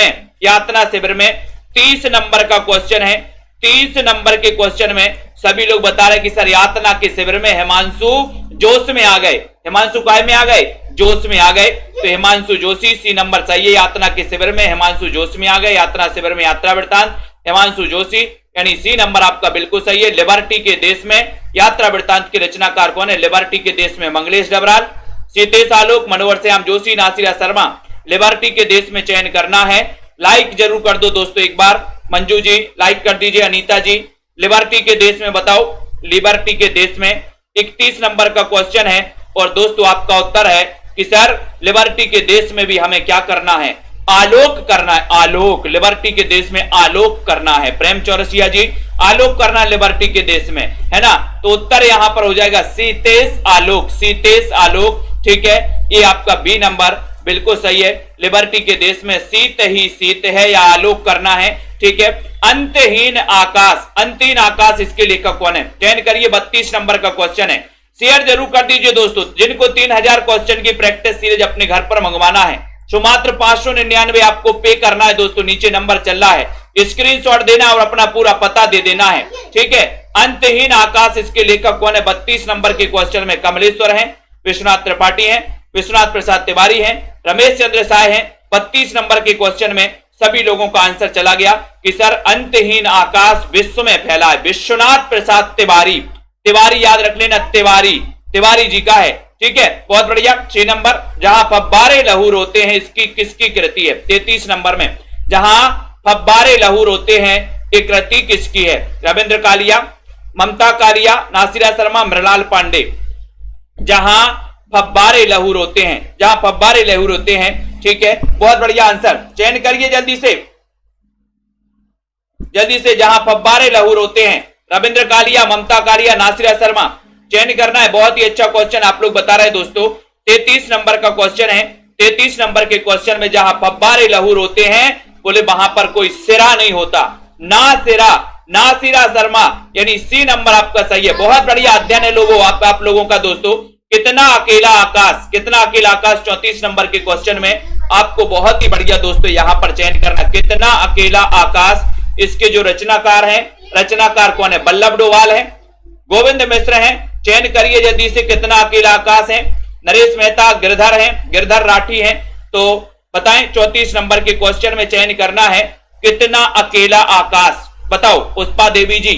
में 30 नंबर का क्वेश्चन है। 30 नंबर के क्वेश्चन में सभी लोग बता रहे कि सर यातना के शिविर में हिमांशु जोश में आ गए। हिमांशु काय में आ गए? जोश में आ गए। तो हिमांशु जोशी सी नंबर सही है। यातना के शिविर में हिमांशु जोश में आ गए। यात्रा शिविर में यात्रा वृत्तांत हिमांशु जोशी, यानी सी नंबर आपका बिल्कुल सही है। लिबर्टी के देश में यात्रा वृत्तांत के रचनाकार कौन है? लिबर्टी के देश में मंगलेश डबराल, सीतेश आलोक, मनोहर श्याम जोशी, नासिरा शर्मा। लिबर्टी के देश में चयन करना है। लाइक जरूर कर दो दोस्तों एक बार। मंजू जी लाइक कर दीजिए, अनीता जी। लिबर्टी के देश में बताओ। लिबर्टी के देश में 31 नंबर का क्वेश्चन है, और दोस्तों आपका उत्तर है कि सर लिबर्टी के देश में भी हमें क्या करना है? आलोक करना है। आलोक, लिबर्टी के देश में आलोक करना है। प्रेम चौरसिया जी, आलोक करना है लिबर्टी के देश में, है ना। तो उत्तर यहां पर हो जाएगा सीतेश आलोक, सीतेश आलोक। ठीक है, ये आपका बी नंबर बिल्कुल सही है। लिबर्टी के देश में शीत ही शीत है, या आलोक करना है। ठीक है, अंतहीन आकाश, अंतहीन आकाश इसके लेखक कौन है? चयन करिए। 32 नंबर का क्वेश्चन है। शेयर जरूर कर दीजिए दोस्तों। जिनको 3000 क्वेश्चन की प्रैक्टिस सीरीज अपने घर पर मंगवाना है, तो मात्र 599 आपको पे करना है दोस्तों। नीचे नंबर चल रहा है, स्क्रीनशॉट देना और अपना पूरा पता दे देना है। ठीक है, अंतहीन आकाश इसके लेखक कौन है? 32 नंबर के क्वेश्चन में कमलेश्वर हैं, विश्वनाथ त्रिपाठी हैं, विश्वनाथ प्रसाद तिवारी हैं, रमेश चंद्र साय हैं। 32 नंबर के क्वेश्चन में सभी लोगों का आंसर चला गया कि सर अंतहीन आकाश विश्व में फैला है। विश्वनाथ प्रसाद तिवारी, तिवारी याद रख लेना, तिवारी, तिवारी जी का है। ठीक है, बहुत बढ़िया। 6 नंबर, जहां फब्बारे लहू रोते हैं, इसकी किसकी कृति है? 33 नंबर में जहां फब्बारे लहू रोते हैं, ये कृति किसकी है? रविंद्र कालिया, ममता कालिया, नासिरा शर्मा, मृणाल पांडे। जहां फब्बारे लहू रोते हैं, जहां फब्बारे लहू रोते हैं। ठीक है, बहुत बढ़िया आंसर। चयन करिए जल्दी से, जल्दी से। जहां फब्बारे लहू रोते हैं, रविंद्र कालिया, ममता कालिया, नासिरा शर्मा। चयन करना है। बहुत ही अच्छा क्वेश्चन आप लोग बता रहे हैं दोस्तों। 33 नंबर का क्वेश्चन है। 33 नंबर के क्वेश्चन में जहां फब्बारे लहू रोते हैं, बोले वहां पर कोई सिरा नहीं होता। ना सिरा, नासिरा शर्मा, यानी सी नंबर आपका सही है। बहुत बढ़िया अध्ययन है लोगों आप लोगों का दोस्तों। कितना अकेला आकाश, कितना अकेला आकाश 34 नंबर के क्वेश्चन में आपको बहुत ही बढ़िया दोस्तों यहां पर चयन करना। कितना अकेला आकाश, इसके जो रचनाकार हैं, रचनाकार कौन है? बल्लभ डोवाल है, गोविंद मिश्र हैं। चयन करिए जल्दी से। कितना अकेला आकाश है? नरेश मेहता, गिरधर हैं, गिरधर राठी हैं। तो बताएं 34 नंबर के क्वेश्चन में चयन करना है कितना अकेला आकाश, बताओ पुष्पा देवी जी।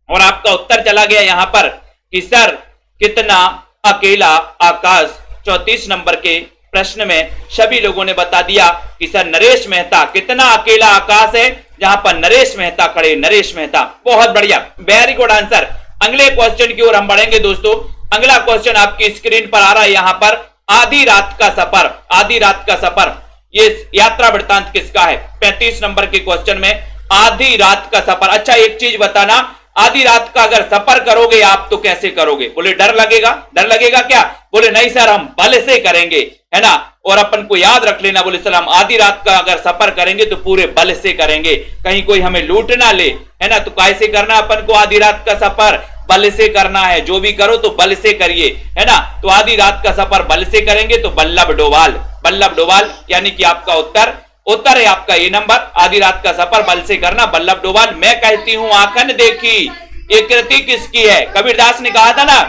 और आपका उत्तर चला गया यहां पर कि सर कितना अकेला आकाश। 34 नंबर के प्रश्न में सभी लोगों ने बता दिया कि सर नरेश मेहता। कितना अकेला आकाश है? जहां पर नरेश मेहता खड़े, नरेश मेहता। बहुत बढ़िया, वेरी गुड आंसर। अगले क्वेश्चन की ओर हम बढ़ेंगे दोस्तों। अगला क्वेश्चन आपकी स्क्रीन पर आ रहा है यहां पर। आधी रात का सफर, आधी रात का सफर, ये यात्रा वृत्तांत किसका है? 35 नंबर के क्वेश्चन में आधी रात का सफर। अच्छा एक चीज बताना, आधी रात का अगर सफर करोगे आप तो कैसे करोगे? बोले डर लगेगा। डर लगेगा क्या? बोले नहीं सर, हम बल से करेंगे, है ना। और अपन को याद रख लेना, बोले सर हम आधी रात का अगर सफर करेंगे तो पूरे बल से करेंगे, कहीं कोई हमें लूट ना ले, है ना। तो कैसे करना अपन को आधी रात का सफर? बल से करना है। जो भी करो तो बल से करिए, है ना। तो आधी रात का सफर बल से करेंगे तो बल्लभ डोभाल, बल्लभ डोभाल यानी कि आपका उत्तर है आपका ये नंबर। आधी रात का सफर बल से करना, बल्लभ डोभाल। मैं कहती हूं आंखन देखी, ये कृति किसकी है? कबीरदास ने कहा था ना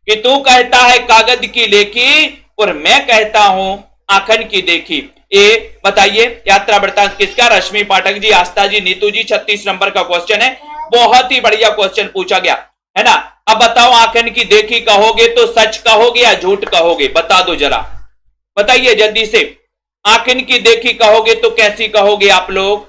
कि तू कहता है कागज की लेखी और मैं कहता हूं आंखन की देखी। ये बताइए यात्रा वृत्तांत किसका? रश्मि पाठक जी, आस्था जी, नीतू जी। 36 नंबर का क्वेश्चन है, बहुत ही बढ़िया क्वेश्चन पूछा गया, है ना। अब बताओ आंखन की देखी कहोगे तो सच कहोगे या झूठ कहोगे? बता दो जरा, बताइए जल्दी से। आंखन की देखी कहोगे तो कैसी कहोगे आप लोग?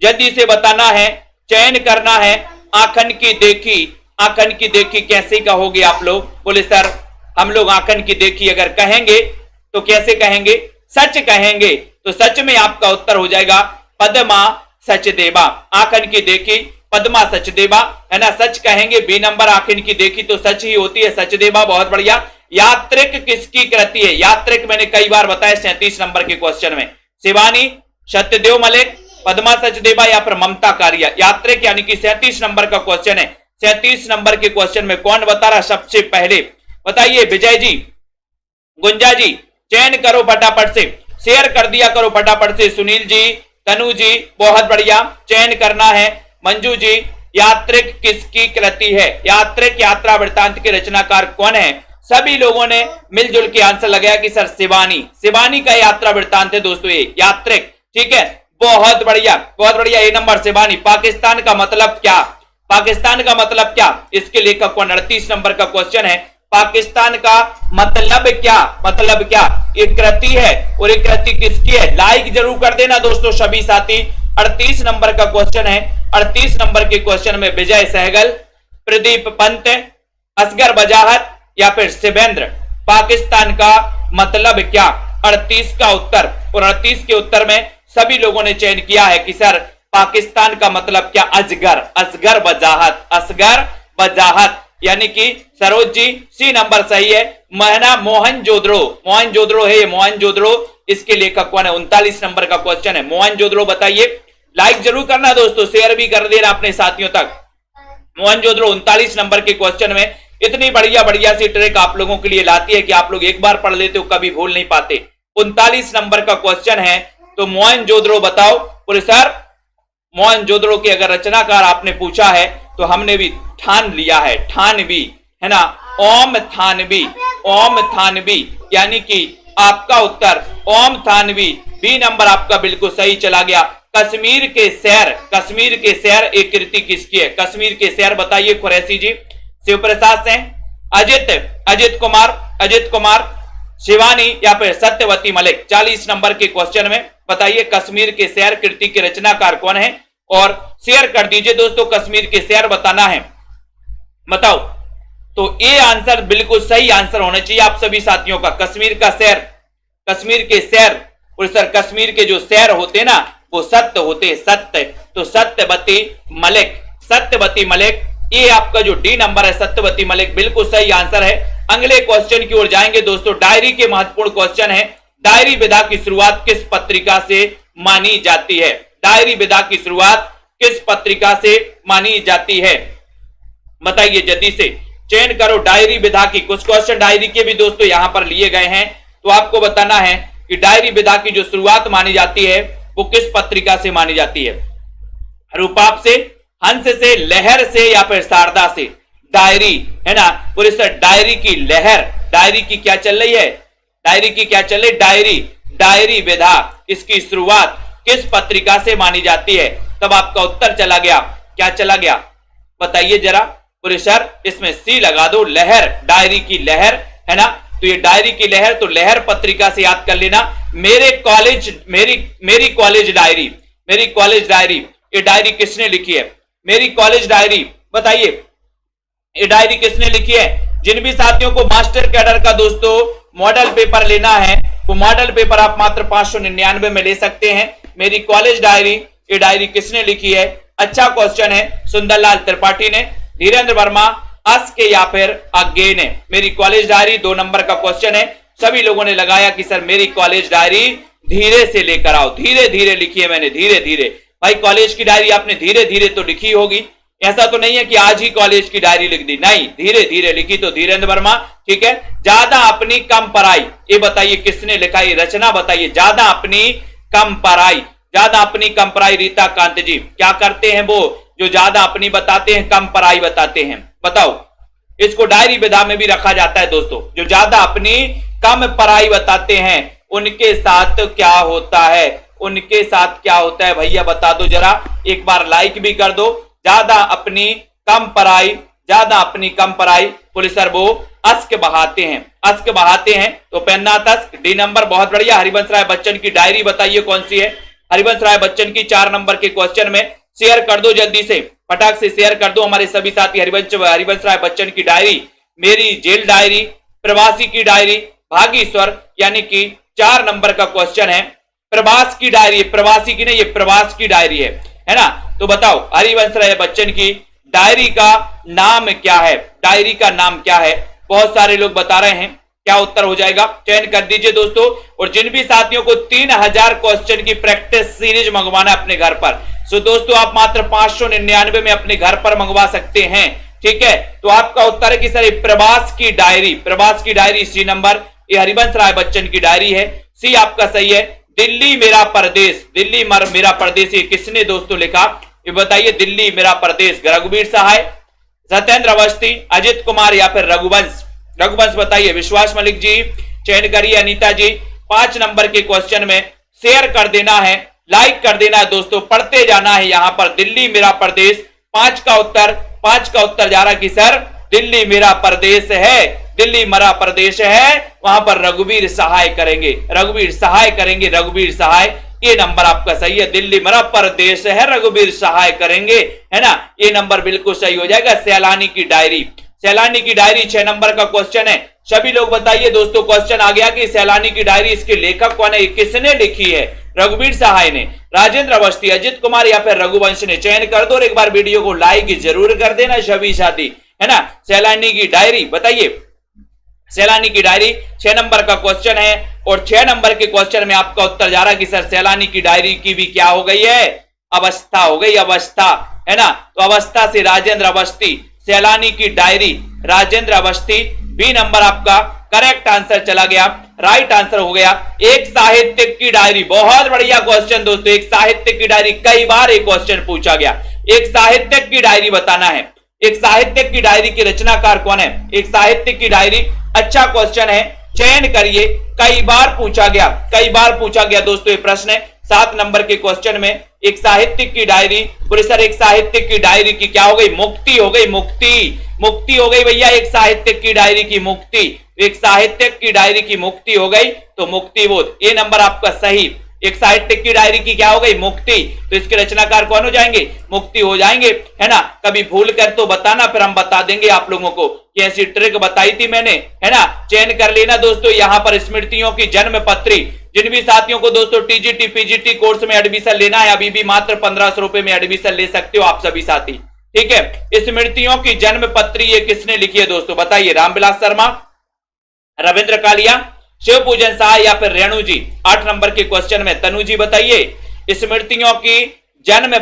जल्दी से बताना है, चयन करना है। आंखन की देखी, आंखन की देखी कैसे कहोगे आप लोग? बोले सर हम लोग आंखन की देखी अगर कहेंगे तो कैसे कहेंगे? सच कहेंगे। तो सच में आपका उत्तर हो जाएगा पद्मा सचदेवा। आंखन की देखी पद्मा सचदेवा, है ना। सच कहेंगे, बी नंबर। आंखन की देखी तो सच ही होती है, सचदेवा। बहुत बढ़िया। यात्रिक किसकी कृति है? यात्रिक मैंने कई बार बताया 37 नंबर के क्वेश्चन में। शिवानी, सत्यदेव मलिक, पद्मा सचदेवा या फिर ममता कारिया। यात्रिक यानी कि 37 नंबर का क्वेश्चन है। 37 नंबर के क्वेश्चन में कौन बता रहा सबसे पहले? बताइए विजय जी, गुंजा जी, चयन करो फटाफट से, शेयर कर दिया करो फटाफट से। सुनील जी, तनु जी, बहुत बढ़िया, चयन करना है। मंजू जी, यात्रिक किसकी कृति है? यात्रिक यात्रा वृत्तांत के रचनाकार कौन है? सभी लोगों ने मिलजुल के आंसर लगाया कि सर शिवानी, शिवानी का यात्रा वृत्तांत है दोस्तों ये यात्रिक, ठीक है। बहुत बढ़िया, बहुत बढ़िया। ए नंबर शिवानी। पाकिस्तान का मतलब क्या? पाकिस्तान का मतलब क्या? इसके लेखक कौन? 38 नंबर का क्वेश्चन है। पाकिस्तान का मतलब क्या? मतलब क्या? ये कृति है और ये कृति किसकी है? लाइक जरूर कर देना दोस्तों सभी साथी। 38 नंबर का क्वेश्चन है। 38 नंबर के क्वेश्चन में विजय सहगल, प्रदीप पंत, असगर वजाहत या फिर शिवेंद्र। पाकिस्तान का मतलब क्या? 38 का उत्तर। और 38 के उत्तर में सभी लोगों ने चयन किया है कि सर पाकिस्तान का मतलब क्या? अजगर, असगर वजाहत, असगर वजाहत यानी कि सरोज जी, सी नंबर सही है। महना मोहनजोदड़ो, मोहनजोदड़ो है ये, मोहनजोदड़ो। इसके लेखक कौन है? 39 नंबर का क्वेश्चन है, मोहनजोदड़ो। बताइए, लाइक जरूर करना दोस्तों, शेयर भी कर देना अपने साथियों तक। मोहनजोदड़ो 39 नंबर के क्वेश्चन में इतनी बढ़िया बढ़िया सी ट्रिक आप लोगों के लिए लाती है कि आप लोग एक बार पढ़ लेते हो कभी भूल नहीं पाते। 39 नंबर का क्वेश्चन है, तो मोहनजोदड़ो बताओ। बोले सर मोहनजोदड़ो के अगर रचनाकार आपने पूछा है तो हमने भी ठान लिया है, ठानवी, है ना। ओम थानवी, ओम थानवी यानी कि आपका उत्तर ओम थानवी। बी नंबर आपका बिल्कुल सही चला गया। कश्मीर के सैर, कश्मीर के सैर एक कृति किसकी है? कश्मीर के सैर बताइए। कुरैशी जी, शिव प्रसाद सिंह, अजित कुमार, शिवानी या फिर सत्यवती मलिक। 40 नंबर के क्वेश्चन में बताइए कश्मीर के सैर कृति के रचनाकार कौन है? और शेयर कर दीजिए दोस्तों, कश्मीर के सैर बताना है, बताओ। तो ये आंसर बिल्कुल सही आंसर होना चाहिए आप सभी साथियों का। कश्मीर का सैर, कश्मीर के सैर। और सर कश्मीर के जो सैर होते ना वो सत्य होते, सत्य। तो सत्यवती मलिक, सत्यवती मलिक, ये आपका जो डी नंबर है सत्यवती मलिक बिल्कुल सही आंसर है। अगले क्वेश्चन की ओर जाएंगे दोस्तों। डायरी के महत्वपूर्ण क्वेश्चन है। डायरी विधा की शुरुआत किस पत्रिका से मानी जाती है? डायरी विधा की शुरुआत किस पत्रिका से मानी जाती है? बताइए जल्दी से, चयन करो डायरी विधा की। कुछ क्वेश्चन डायरी के भी दोस्तों यहां पर लिए गए हैं, तो आपको बताना है कि डायरी विधा की जो शुरुआत मानी जाती है वो किस पत्रिका से मानी जाती है? रूपाप से, हंस से, लहर से या फिर शारदा से? डायरी, है ना। पूरी सर डायरी की लहर, डायरी की क्या चल रही है? डायरी की क्या चल रही? डायरी, डायरी विधा इसकी शुरुआत किस पत्रिका से मानी जाती है? तब आपका उत्तर चला गया, क्या चला गया बताइए जरा। पूरे सर इसमें सी लगा दो, लहर, डायरी की लहर, है ना। तो ये डायरी की लहर, तो लहर पत्रिका से याद कर लेना। मेरी कॉलेज डायरी, मेरी कॉलेज डायरी, ये डायरी किसने लिखी है? मेरी कॉलेज डायरी, बताइए ये डायरी किसने लिखी है? जिन भी साथियों को मास्टर कैडर का दोस्तों मॉडल पेपर लेना है वो मॉडल पेपर आप मात्र 599 में ले सकते हैं। मेरी कॉलेज डायरी, ये डायरी किसने लिखी है? अच्छा क्वेश्चन है, सुंदरलाल त्रिपाठी ने, धीरेन्द्र वर्मा अस के या फिर अगे ने। मेरी कॉलेज डायरी 2 नंबर का क्वेश्चन है, सभी लोगों ने लगाया कि सर मेरी कॉलेज डायरी धीरे से लेकर आओ, धीरे धीरे लिखी है मैंने, धीरे धीरे। भाई कॉलेज की डायरी आपने धीरे धीरे तो लिखी होगी, ऐसा तो नहीं है कि आज ही कॉलेज की डायरी लिख दी, नहीं, धीरे धीरे लिखी। तो धीरेन्द्र वर्मा, ठीक है। ज्यादा अपनी कम पढ़ाई, ये बताइए किसने लिखा, ये रचना बताइए। ज्यादा अपनी कम पढ़ाई, ज्यादा अपनी कम पढ़ाई, रीता कांत जी। क्या करते हैं वो जो ज्यादा अपनी बताते हैं, कम पढ़ाई बताते हैं, बताओ। इसको डायरी विधा में भी रखा जाता है दोस्तों। जो ज्यादा अपनी कम पढ़ाई बताते हैं उनके साथ क्या होता है, उनके साथ क्या होता है भैया बता दो जरा, एक बार लाइक भी कर दो। ज्यादा अपनी कम पढ़ाई, ज्यादा अपनी कम पढ़ाई, पुलिस सर वो अस्क बहाते हैं, अस्क बहाते हैं। तो पेन्नाथ अस्क, डी नंबर, बहुत बढ़िया। हरिवंश राय बच्चन की डायरी बताइए कौन सी है। हरिवंश राय बच्चन की 4 नंबर के क्वेश्चन में शेयर कर दो, जल्दी से फटाक से शेयर कर दो हमारे सभी साथी। हरिवंश राय बच्चन की डायरी, मेरी जेल डायरी, प्रवासी की डायरी, भागीश्वर, यानी कि 4 नंबर का क्वेश्चन है। प्रवास की डायरी, प्रवासी की नहीं, ये प्रवास की डायरी है ना। तो बताओ हरिवंश राय बच्चन की डायरी का नाम क्या है, डायरी का नाम क्या है। बहुत सारे लोग बता रहे हैं, क्या उत्तर हो जाएगा, चयन कर दीजिए दोस्तों। और जिन भी साथियों को 3000 क्वेश्चन की प्रैक्टिस सीरीज मंगवाना अपने घर पर, सो दोस्तों आप मात्र 599 में अपने घर पर मंगवा सकते हैं, ठीक है। तो आपका उत्तर है कि सर प्रवास की डायरी, प्रवास की डायरी सी नंबर, ये हरिवंश राय बच्चन की डायरी है, सी आपका सही है। दिल्ली मेरा परदेश, दिल्ली मेरा परदेश, ये किसने दोस्तों लिखा, ये बताइए। दिल्ली मेरा परदेश, रघुवीर सहाय, सत्येंद्र अवस्थी, अजित कुमार या फिर रघुवंश, रघुवंश बताइए। विश्वास मलिक जी चयन करिए। अनीता जी 5 नंबर के क्वेश्चन में शेयर कर देना है, लाइक कर देना है दोस्तों, पढ़ते जाना है यहां पर। दिल्ली मेरा परदेश, 5 का उत्तर जा रहा कि सर दिल्ली मेरा परदेश है, दिल्ली मेरा प्रदेश है, वहां पर रघुवीर सहाय करेंगे, रघुवीर सहाय करेंगे, रघुवीर सहाय, ये नंबर आपका सही है। दिल्ली मेरा प्रदेश है, रघुवीर सहाय करेंगे, है ना, ये नंबर बिल्कुल सही हो जाएगा। सैलानी की डायरी, सैलानी की डायरी 6 नंबर का क्वेश्चन है। सभी लोग बताइए दोस्तों, क्वेश्चन आ गया कि सैलानी की डायरी, इसके लेखक कौन है, किसने लिखी है, रघुवीर सहाय ने, राजेंद्र अवस्थी, अजित कुमार या फिर रघुवंश ने। चयन कर दो और एक बार वीडियो को लाइक जरूर कर देना सभी साथी, है ना। सैलानी की डायरी बताइए, सैलानी की डायरी 6 नंबर का क्वेश्चन है। और 6 नंबर के क्वेश्चन में आपका उत्तर जा रहा है कि सर सैलानी की डायरी की भी क्या हो गई है, अवस्था हो गई, अवस्था, है ना। तो अवस्था से राजेंद्र अवस्थी, सैलानी की diary Rajendra Awasthi, B number आपका करेक्ट आंसर चला गया, राइट आंसर हो गया। एक साहित्यिक की डायरी, बहुत बढ़िया क्वेश्चन दोस्तों, एक साहित्यिक की डायरी, कई बार एक क्वेश्चन पूछा गया, एक साहित्यिक की डायरी बताना है। एक साहित्यिक की डायरी की रचनाकार कौन है, एक साहित्यिक की डायरी, अच्छा क्वेश्चन है, चयन करिए। कई बार पूछा गया, कई बार पूछा गया दोस्तों ये प्रश्न है। 7 नंबर के क्वेश्चन में एक साहित्यिक की डायरी, बोले सर एक साहित्यिक की डायरी की क्या हो गई, मुक्ति हो गई, मुक्ति, मुक्ति हो गई भैया, एक साहित्यिक की डायरी की मुक्ति, एक साहित्यिक की डायरी की मुक्ति हो गई, तो मुक्ति बोध, ये नंबर आपका सही। एक साहित्यिक की डायरी की क्या हो गई, मुक्ति, तो इसके रचनाकार कौन हो जाएंगे, मुक्ति हो जाएंगे, है ना। कभी भूल कर तो बताना, फिर हम बता देंगे आप लोगों को कि ऐसी ट्रिक बताई थी मैंने, है ना। चयन कर लेना दोस्तों, यहां पर स्मृतियों की जन्म पत्री, जिन भी साथियों को दोस्तों टीजीटी पीजीटी कोर्स में एडमिशन लेना है, अभी भी मात्र 1500 रुपए में एडमिशन ले सकते हो आप सभी साथी, ठीक है। स्मृतियों की जन्म पत्री ये किसने लिखी है दोस्तों, बताइए। रामविलास शर्मा, रविंद्र कालिया, शिव पूजन सहाय या फिर रेणु जी। 8 नंबर के क्वेश्चन में तनु जी बताइए। स्मृतियों की जन्म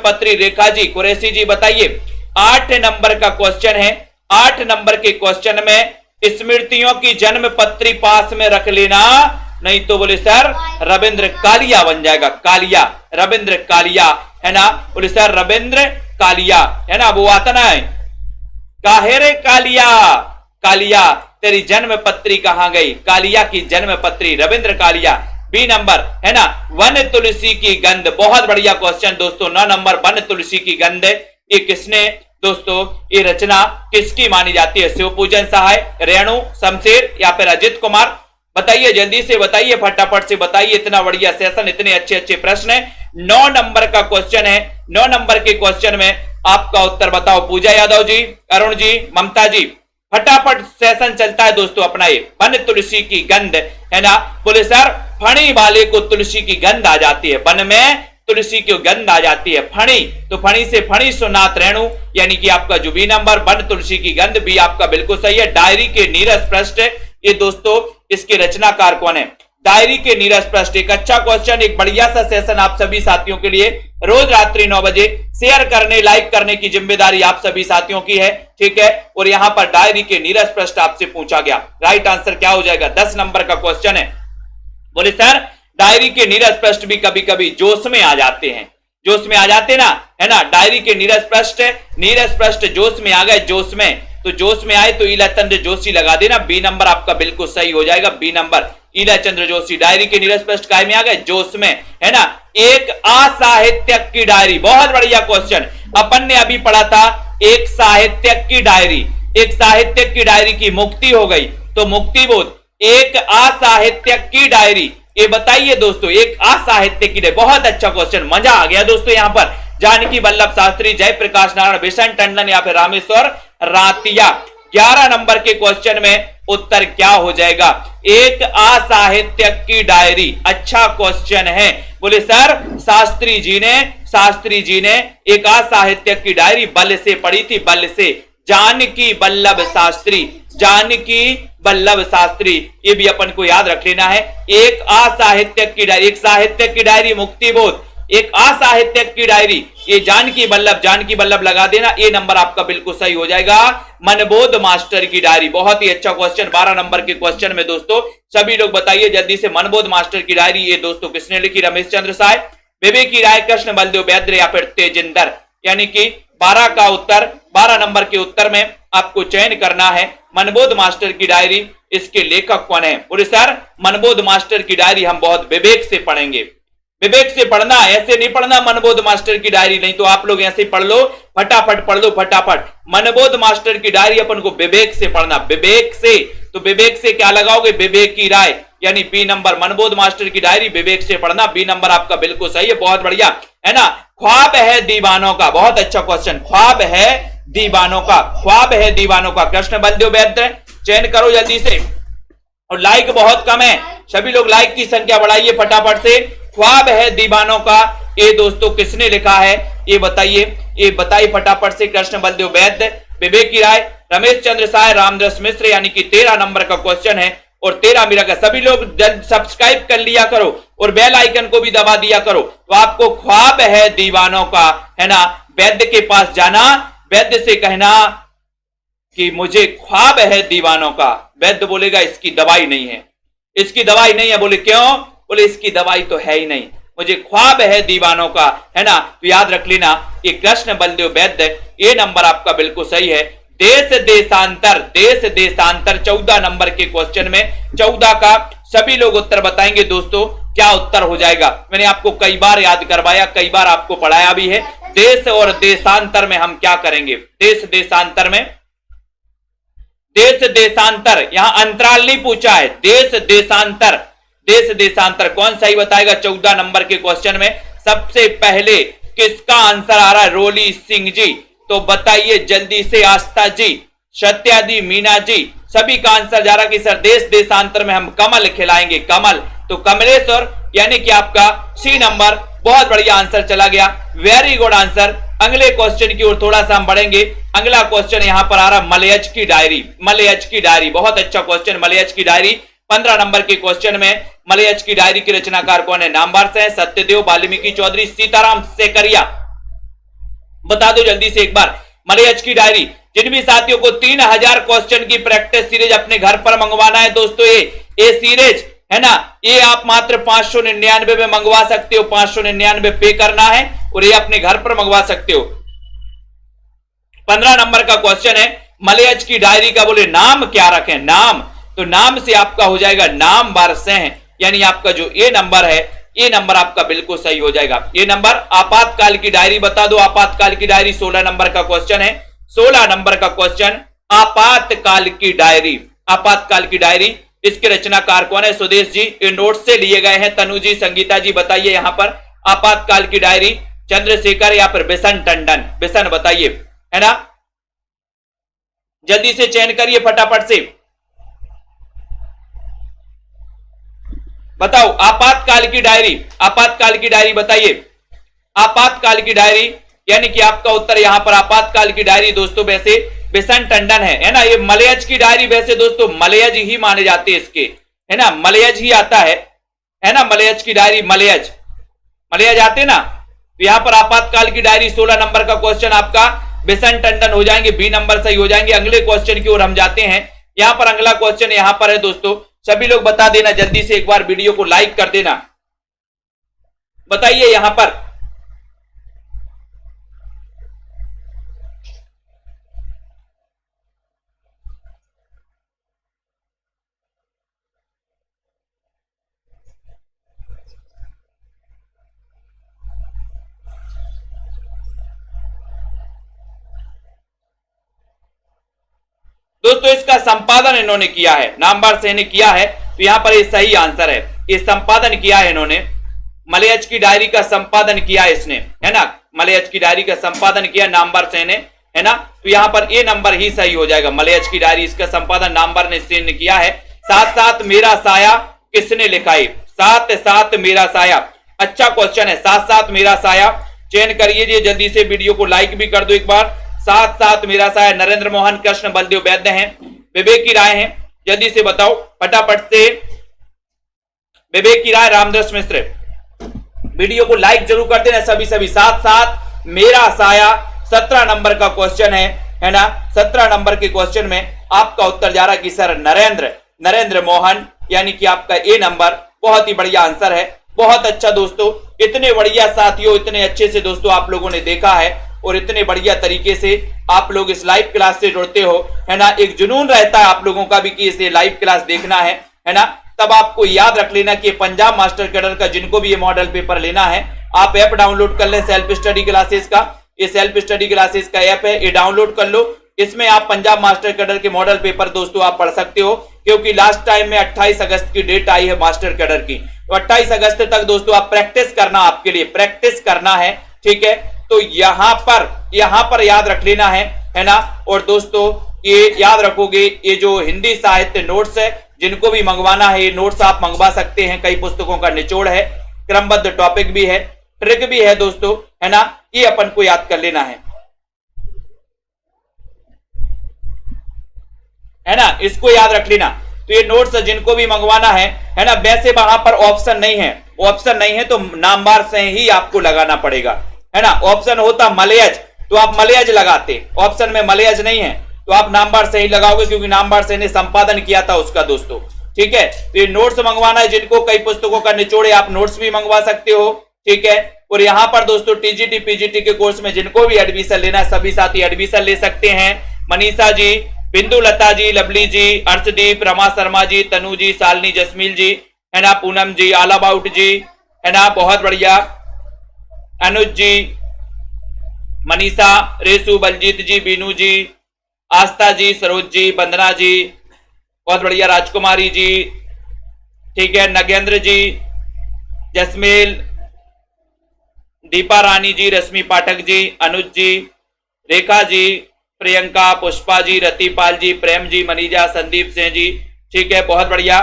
पत्री रेखा जी, कुरैशी जी बताइए। 8 नंबर का क्वेश्चन है। 8 नंबर के क्वेश्चन में स्मृतियों की जन्म पत्री पास में रख लेना, नहीं तो बोले सर रविंद्र कालिया बन जाएगा, कालिया, रविंद्र कालिया, है ना। बोले सर रविंद्र कालिया, है ना, वो आता ना है, काहे रे कालिया, कालिया तेरी जन्म पत्री कहां गई, कालिया की जन्म पत्री, रविंद्र कालिया। बी नंबर, है ना, वन तुलसी की गंध, बहुत बढ़िया क्वेश्चन दोस्तों। 9 नंबर, वन तुलसी की गंध, ये किसने दोस्तों, ये रचना किसकी मानी जाती है, शिव पूजन सहाय, रेणु, शमशेर या फिर अजित कुमार। बताइए जल्दी से बताइए, फटाफट से बताइए, इतना बढ़िया सेशन, इतने अच्छे अच्छे प्रश्न है। 9 नंबर का क्वेश्चन है। 9 नंबर के क्वेश्चन में आपका उत्तर बताओ। पूजा यादव जी, अरुण जी, ममता जी, फटाफट सेशन चलता है दोस्तों अपना। ये वन तुलसी की गंध, है ना। बोले सर फणी वाले को तुलसी की गंध आ जाती है, वन में तुलसी की गंध आ जाती है। फणी, तो फणी से फणी सुनात रेणु, यानी कि आपका जो बी नंबर, वन तुलसी की गंध, बी आपका बिल्कुल सही है। डायरी के नीरस पृष्ठ, ये दोस्तों इसके रचनाकार कौन है? डायरी के नीरस पृष्ठ, एक अच्छा क्वेश्चन, एक बढ़िया सा सेशन आप सभी साथियों के लिए। रोज रात्रि 9 बजे शेयर करने, लाइक करने की जिम्मेदारी आप सभी साथियों की है, ठीक है। और यहां पर डायरी के नीरस पृष्ठ आपसे पूछा गया, राइट आंसर क्या हो जाएगा? 10 नंबर का क्वेश्चन है। बोले सर डायरी के नीरस पृष्ठ भी कभी कभी जोश में आ जाते हैं, जोश में आ जाते ना, है ना। डायरी के नीरस पृष्ठ जोश में आ गए, जोश में, तो जोश में आए तो ईला चंद्र जोशी लगा देना, बी नंबर आपका बिल्कुल सही हो जाएगा, बी नंबर ईला चंद्र जोशी। डायरी के नीरस पृष्ठ काय में आ गए? जोश में, है ना। एक असाहित्यक की डायरी, बहुत बढ़िया क्वेश्चन। अपन ने अभी पढ़ा था एक साहित्यक की डायरी, एक साहित्यक की डायरी की मुक्ति हो गई, तो मुक्ति बोध। एक असाहित्यक की डायरी, ये बताइए दोस्तों, एक असाहित्य की डायरी, बहुत अच्छा क्वेश्चन, मजा आ गया दोस्तों। यहां पर जानकी वल्लभ शास्त्री, जयप्रकाश नारायण, बिशन टंडन या फिर रामेश्वर रातिया। 11 नंबर के क्वेश्चन में उत्तर क्या हो जाएगा? एक असाहित्यक की डायरी, अच्छा क्वेश्चन है। बोले सर शास्त्री जी ने एक असाहित्यक की डायरी बल से पढ़ी थी, बल से। जानकी वल्लभ शास्त्री, जानकी वल्लभ शास्त्री, ये भी अपन को याद रख लेना है। एक असाहित्यक की डायरी, एक साहित्यक की डायरी मुक्ति बोध, एक असाहित्यक की डायरी, ये जानकी वल्लभ लगा देना, ये नंबर आपका बिल्कुल सही हो जाएगा। मनबोध मास्टर की डायरी, बहुत ही अच्छा क्वेश्चन, 12 नंबर के क्वेश्चन में दोस्तों सभी लोग बताइए जल्दी से, मनबोध मास्टर की डायरी ये दोस्तों किसने लिखी? रमेश चंद्र साय, विवेक की राय, कृष्ण बलदेव बैद्य या फिर तेजिंदर। यानी कि 12 का उत्तर, 12 नंबर के उत्तर में आपको चयन करना है मनबोध मास्टर की डायरी, इसके लेखक कौन है? बोले सर मनबोध मास्टर की डायरी हम बहुत विवेक से पढ़ेंगे, विवेक से पढ़ना, ऐसे नहीं पढ़ना मनबोध मास्टर की डायरी, नहीं तो आप लोग ऐसे पढ़ लो, फटाफट पढ़ लो फटाफट। मनबोध मास्टर की डायरी अपन को विवेक से पढ़ना, विवेक से, तो विवेक से क्या लगाओगे? विवेक की राय, यानी बी नंबर, मनबोध मास्टर की डायरी विवेक से पढ़ना, बी नंबर आपका बिल्कुल सही है, बहुत बढ़िया, है ना। ख्वाब है दीवानों का, बहुत अच्छा क्वेश्चन, ख्वाब है दीवानों का, ख्वाब है दीवानों का, कृष्ण बलदेव बैद्य, चयन करो जल्दी से। और लाइक बहुत कम है, सभी लोग लाइक की संख्या बढ़ाइए फटाफट से। ख्वाब है दीवानों का, ये दोस्तों किसने लिखा है? ये बताइए, ये बताइए फटाफट से। कृष्ण बलदेव बैद्य, विवेक की राय, रमेश चंद्र साय, रामदास मिश्र, यानी कि 13 नंबर का क्वेश्चन है। और 13 मेरा का, सभी लोग सब्सक्राइब कर लिया करो और बेल आइकन को भी दबा दिया करो, तो आपको ख्वाब है दीवानों का, है ना, वैद्य के पास जाना, वैद्य से कहना कि मुझे ख्वाब है दीवानों का। वैद्य बोलेगा इसकी दवाई नहीं है, इसकी दवाई नहीं है। बोले क्यों? बोले इसकी दवाई तो है ही नहीं, मुझे ख्वाब है दीवानों का, है ना। तो याद रख लेना ये कृष्ण बलदेव बैद्य, ये नंबर आपका बिल्कुल सही है। देश देशांतर, देश देशांतर 14 नंबर के क्वेश्चन में, 14 का सभी लोग उत्तर बताएंगे दोस्तों, क्या उत्तर हो जाएगा? मैंने आपको कई बार याद करवाया, कई बार आपको पढ़ाया भी है। देश और देशांतर में हम क्या करेंगे? देश देशांतर में, देश देशांतर, यहां अंतराल नहीं पूछा है, देश देशांतर, देश देशांतर कौन सही बताएगा? 14 नंबर के क्वेश्चन में सबसे पहले किसका आंसर आ रहा है? रोली सिंह जी, तो बताइए जल्दी से। आस्था जी, सत्या जी, मीना जी, सभी का आंसर जा रहा कि सर देश देशांतर में हम कमल खिलाएंगे, कमल, तो कमलेश्वर, यानी कि आपका सी नंबर, बहुत बढ़िया आंसर चला गया, वेरी गुड आंसर। अगले क्वेश्चन की ओर थोड़ा सा हम बढ़ेंगे। अगला क्वेश्चन यहां पर आ रहा मलयज की डायरी, मलयज की डायरी, बहुत अच्छा क्वेश्चन, मलयज की डायरी 15 नंबर के क्वेश्चन में। मलयज की डायरी के रचनाकार कौन है? नामवार से सत्यदेव, वाल्मीकि चौधरी, सीताराम सेकरिया, बता दो जल्दी से एक बार। मलयज की डायरी, जिन भी साथियों को 3000 क्वेश्चन की प्रैक्टिस सीरीज अपने घर पर मंगवाना है दोस्तों, ये सीरीज है ना, ये आप मात्र 599 में मंगवा सकते हो, 599 पे करना है और ये अपने घर पर मंगवा सकते हो। 15 नंबर का क्वेश्चन है मलयज की डायरी का, बोले नाम क्या रखें? नाम, तो नाम से आपका हो जाएगा नाम वारसेह, यानी आपका जो ये नंबर है, ये नंबर आपका बिल्कुल सही हो जाएगा। ये नंबर आपातकाल की डायरी बता दो, आपातकाल की डायरी 16 नंबर का क्वेश्चन है, 16 नंबर का क्वेश्चन, आपातकाल की डायरी, आपातकाल की डायरी, इसके रचनाकार कौन है? सुदेश जी, ये नोट से लिए गए हैं। तनु जी, संगीता जी, बताइए यहां पर आपातकाल की डायरी, चंद्रशेखर या फिर बिशन टंडन, बिशन बताइए, है ना, जल्दी से चयन करिए फटाफट से, बताओ आपातकाल की डायरी, आपातकाल की डायरी बताइए। आपातकाल की डायरी, यानी कि आपका उत्तर यहां पर आपातकाल की डायरी दोस्तों वैसे बिशन टंडन है ना। ये मलयज की डायरी वैसे दोस्तों मलयज ही माने जाते हैं इसके, है ना, मलयज ही आता है ना, मलयज की डायरी, मलयज मलयज आते ना। तो यहां पर आपातकाल की डायरी 16 नंबर का क्वेश्चन आपका बिशन टंडन हो जाएंगे, बी नंबर सही हो जाएंगे। अगले क्वेश्चन की ओर हम जाते हैं। यहां पर अगला क्वेश्चन यहां पर है दोस्तों, सभी लोग बता देना जल्दी से, एक बार वीडियो को लाइक कर देना, बताइए यहां पर दोस्तों। इसका संपादन इन्होंने किया है, नामवर से ने किया है, तो यहां पर ये सही आंसर है। ये संपादन किया है इन्होंने, मलयज की डायरी का संपादन किया है इसने, है ना, मलयज की डायरी का संपादन किया नामवर से ने, है ना। तो यहां पर ए नंबर ही सही हो जाएगा, मलयज की डायरी, इसका संपादन नामवर ने किया है। साथ साथ मेरा साया किसने लिखा है? साथ साथ मेरा साया, अच्छा क्वेश्चन है। साथ साथ मेरा साया चयन करिए जल्दी से, वीडियो को लाइक भी कर दो एक बार। साथ साथ मेरा साया नरेंद्र मोहन कृष्ण बलदेव वैद्य हैं, विवेक की राय है, जल्दी से बताओ फटाफट से। विवेक की राय रामदास मिश्र, वीडियो को लाइक जरूर कर देना सभी। साथ साथ मेरा साया 17 नंबर का क्वेश्चन है ना। 17 नंबर के क्वेश्चन में आपका उत्तर जा रहा है कि सर नरेंद्र मोहन, यानी कि आपका ए नंबर। बहुत ही बढ़िया आंसर है, बहुत अच्छा दोस्तों। इतने बढ़िया साथियों, इतने अच्छे से दोस्तों आप लोगों ने देखा है और इतने बढ़िया तरीके से आप लोग इस लाइव क्लास से जुड़ते हो, है ना। एक जुनून रहता है आप लोगों का भी कि इसे लाइव क्लास देखना है ना। तब आपको याद रख लेना कि पंजाब मास्टर कैडर का जिनको भी ये मॉडल पेपर लेना है, आप ऐप डाउनलोड कर लें सेल्फ स्टडी क्लासेस का। ये सेल्फ स्टडी क्लासेस का ऐप है, ये डाउनलोड कर लो। इसमें आप पंजाब मास्टर कैडर के मॉडल पेपर दोस्तों आप पढ़ सकते हो, क्योंकि लास्ट टाइम में 28 अगस्त की डेट आई है मास्टर कैडर की। तो 28 अगस्त तक दोस्तों आप प्रैक्टिस करना, आपके लिए प्रैक्टिस करना है, ठीक है। तो यहां पर याद रख लेना है ना। और दोस्तों ये याद रखोगे, ये जो हिंदी साहित्य नोट्स है, जिनको भी मंगवाना है ये नोट्स आप मंगवा सकते हैं। कई पुस्तकों का निचोड़ है, क्रमबद्ध टॉपिक भी है, ट्रिक भी है दोस्तों, है ना। ये अपन को याद कर लेना है ना, इसको याद रख लेना। तो ये नोट्स जिनको भी मंगवाना है ना। वैसे वहां पर ऑप्शन नहीं है तो नामवार से ही आपको लगाना पड़ेगा, है ना। ऑप्शन होता मलयज तो आप मलयज लगाते, ऑप्शन में मलयज नहीं है तो आप नामवार से ही लगाओगे, क्योंकि नामवार से ने संपादन किया था उसका दोस्तों, ठीक है। तो ये नोट्स मंगवाना है जिनको, कई पुस्तकों का निचोड़ है, आप नोट्स भी मंगवा सकते हो, ठीक है। और यहां पर दोस्तों टीजीटी पीजीटी के कोर्स में जिनको भी एडमिशन लेना है, सभी साथी एडमिशन ले सकते हैं। मनीषा जी, बिंदु लता जी, लवली जी, अर्शदीप, रमा शर्मा जी, तनु जी, शालिनी जसमील जी, है ना, पूनम जी, ऑल अबाउट जी, है ना, बहुत बढ़िया, अनुज जी, मनीषा, रेसु, बलजीत जी, बीनू जी, आस्था जी, सरोज जी, वंदना जी, बहुत बढ़िया, राजकुमारी जी, ठीक है, नगेंद्र जी, जसमेल, दीपा रानी जी, रश्मि पाठक जी, अनुज जी, रेखा जी, प्रियंका, पुष्पा जी, रतिपाल जी, प्रेम जी, मनीजा, संदीप सिंह जी, ठीक है, बहुत बढ़िया,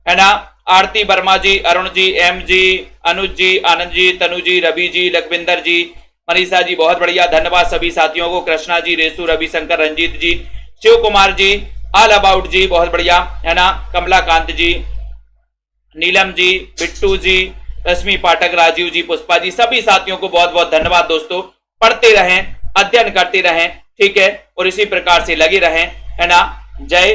है ना, आरती वर्मा जी, अरुण जी, एम जी, अनुज जी, आनंद जी, तनु जी, रवि जी, लखविंदर जी, मनीषा जी, बहुत बढ़िया, धन्यवाद सभी साथियों को। कृष्णा जी, रेसु, रविशंकर, रंजीत जी, शिव कुमार जी, ऑल अबाउट जी, बहुत बढ़िया, है ना, कमलाकांत जी, नीलम जी, बिट्टू जी, रश्मि पाठक, राजीव जी, पुष्पा जी, सभी साथियों को बहुत बहुत धन्यवाद दोस्तों। पढ़ते रहें, अध्ययन करते रहें, ठीक है, और इसी प्रकार से लगे रहें, है ना। जय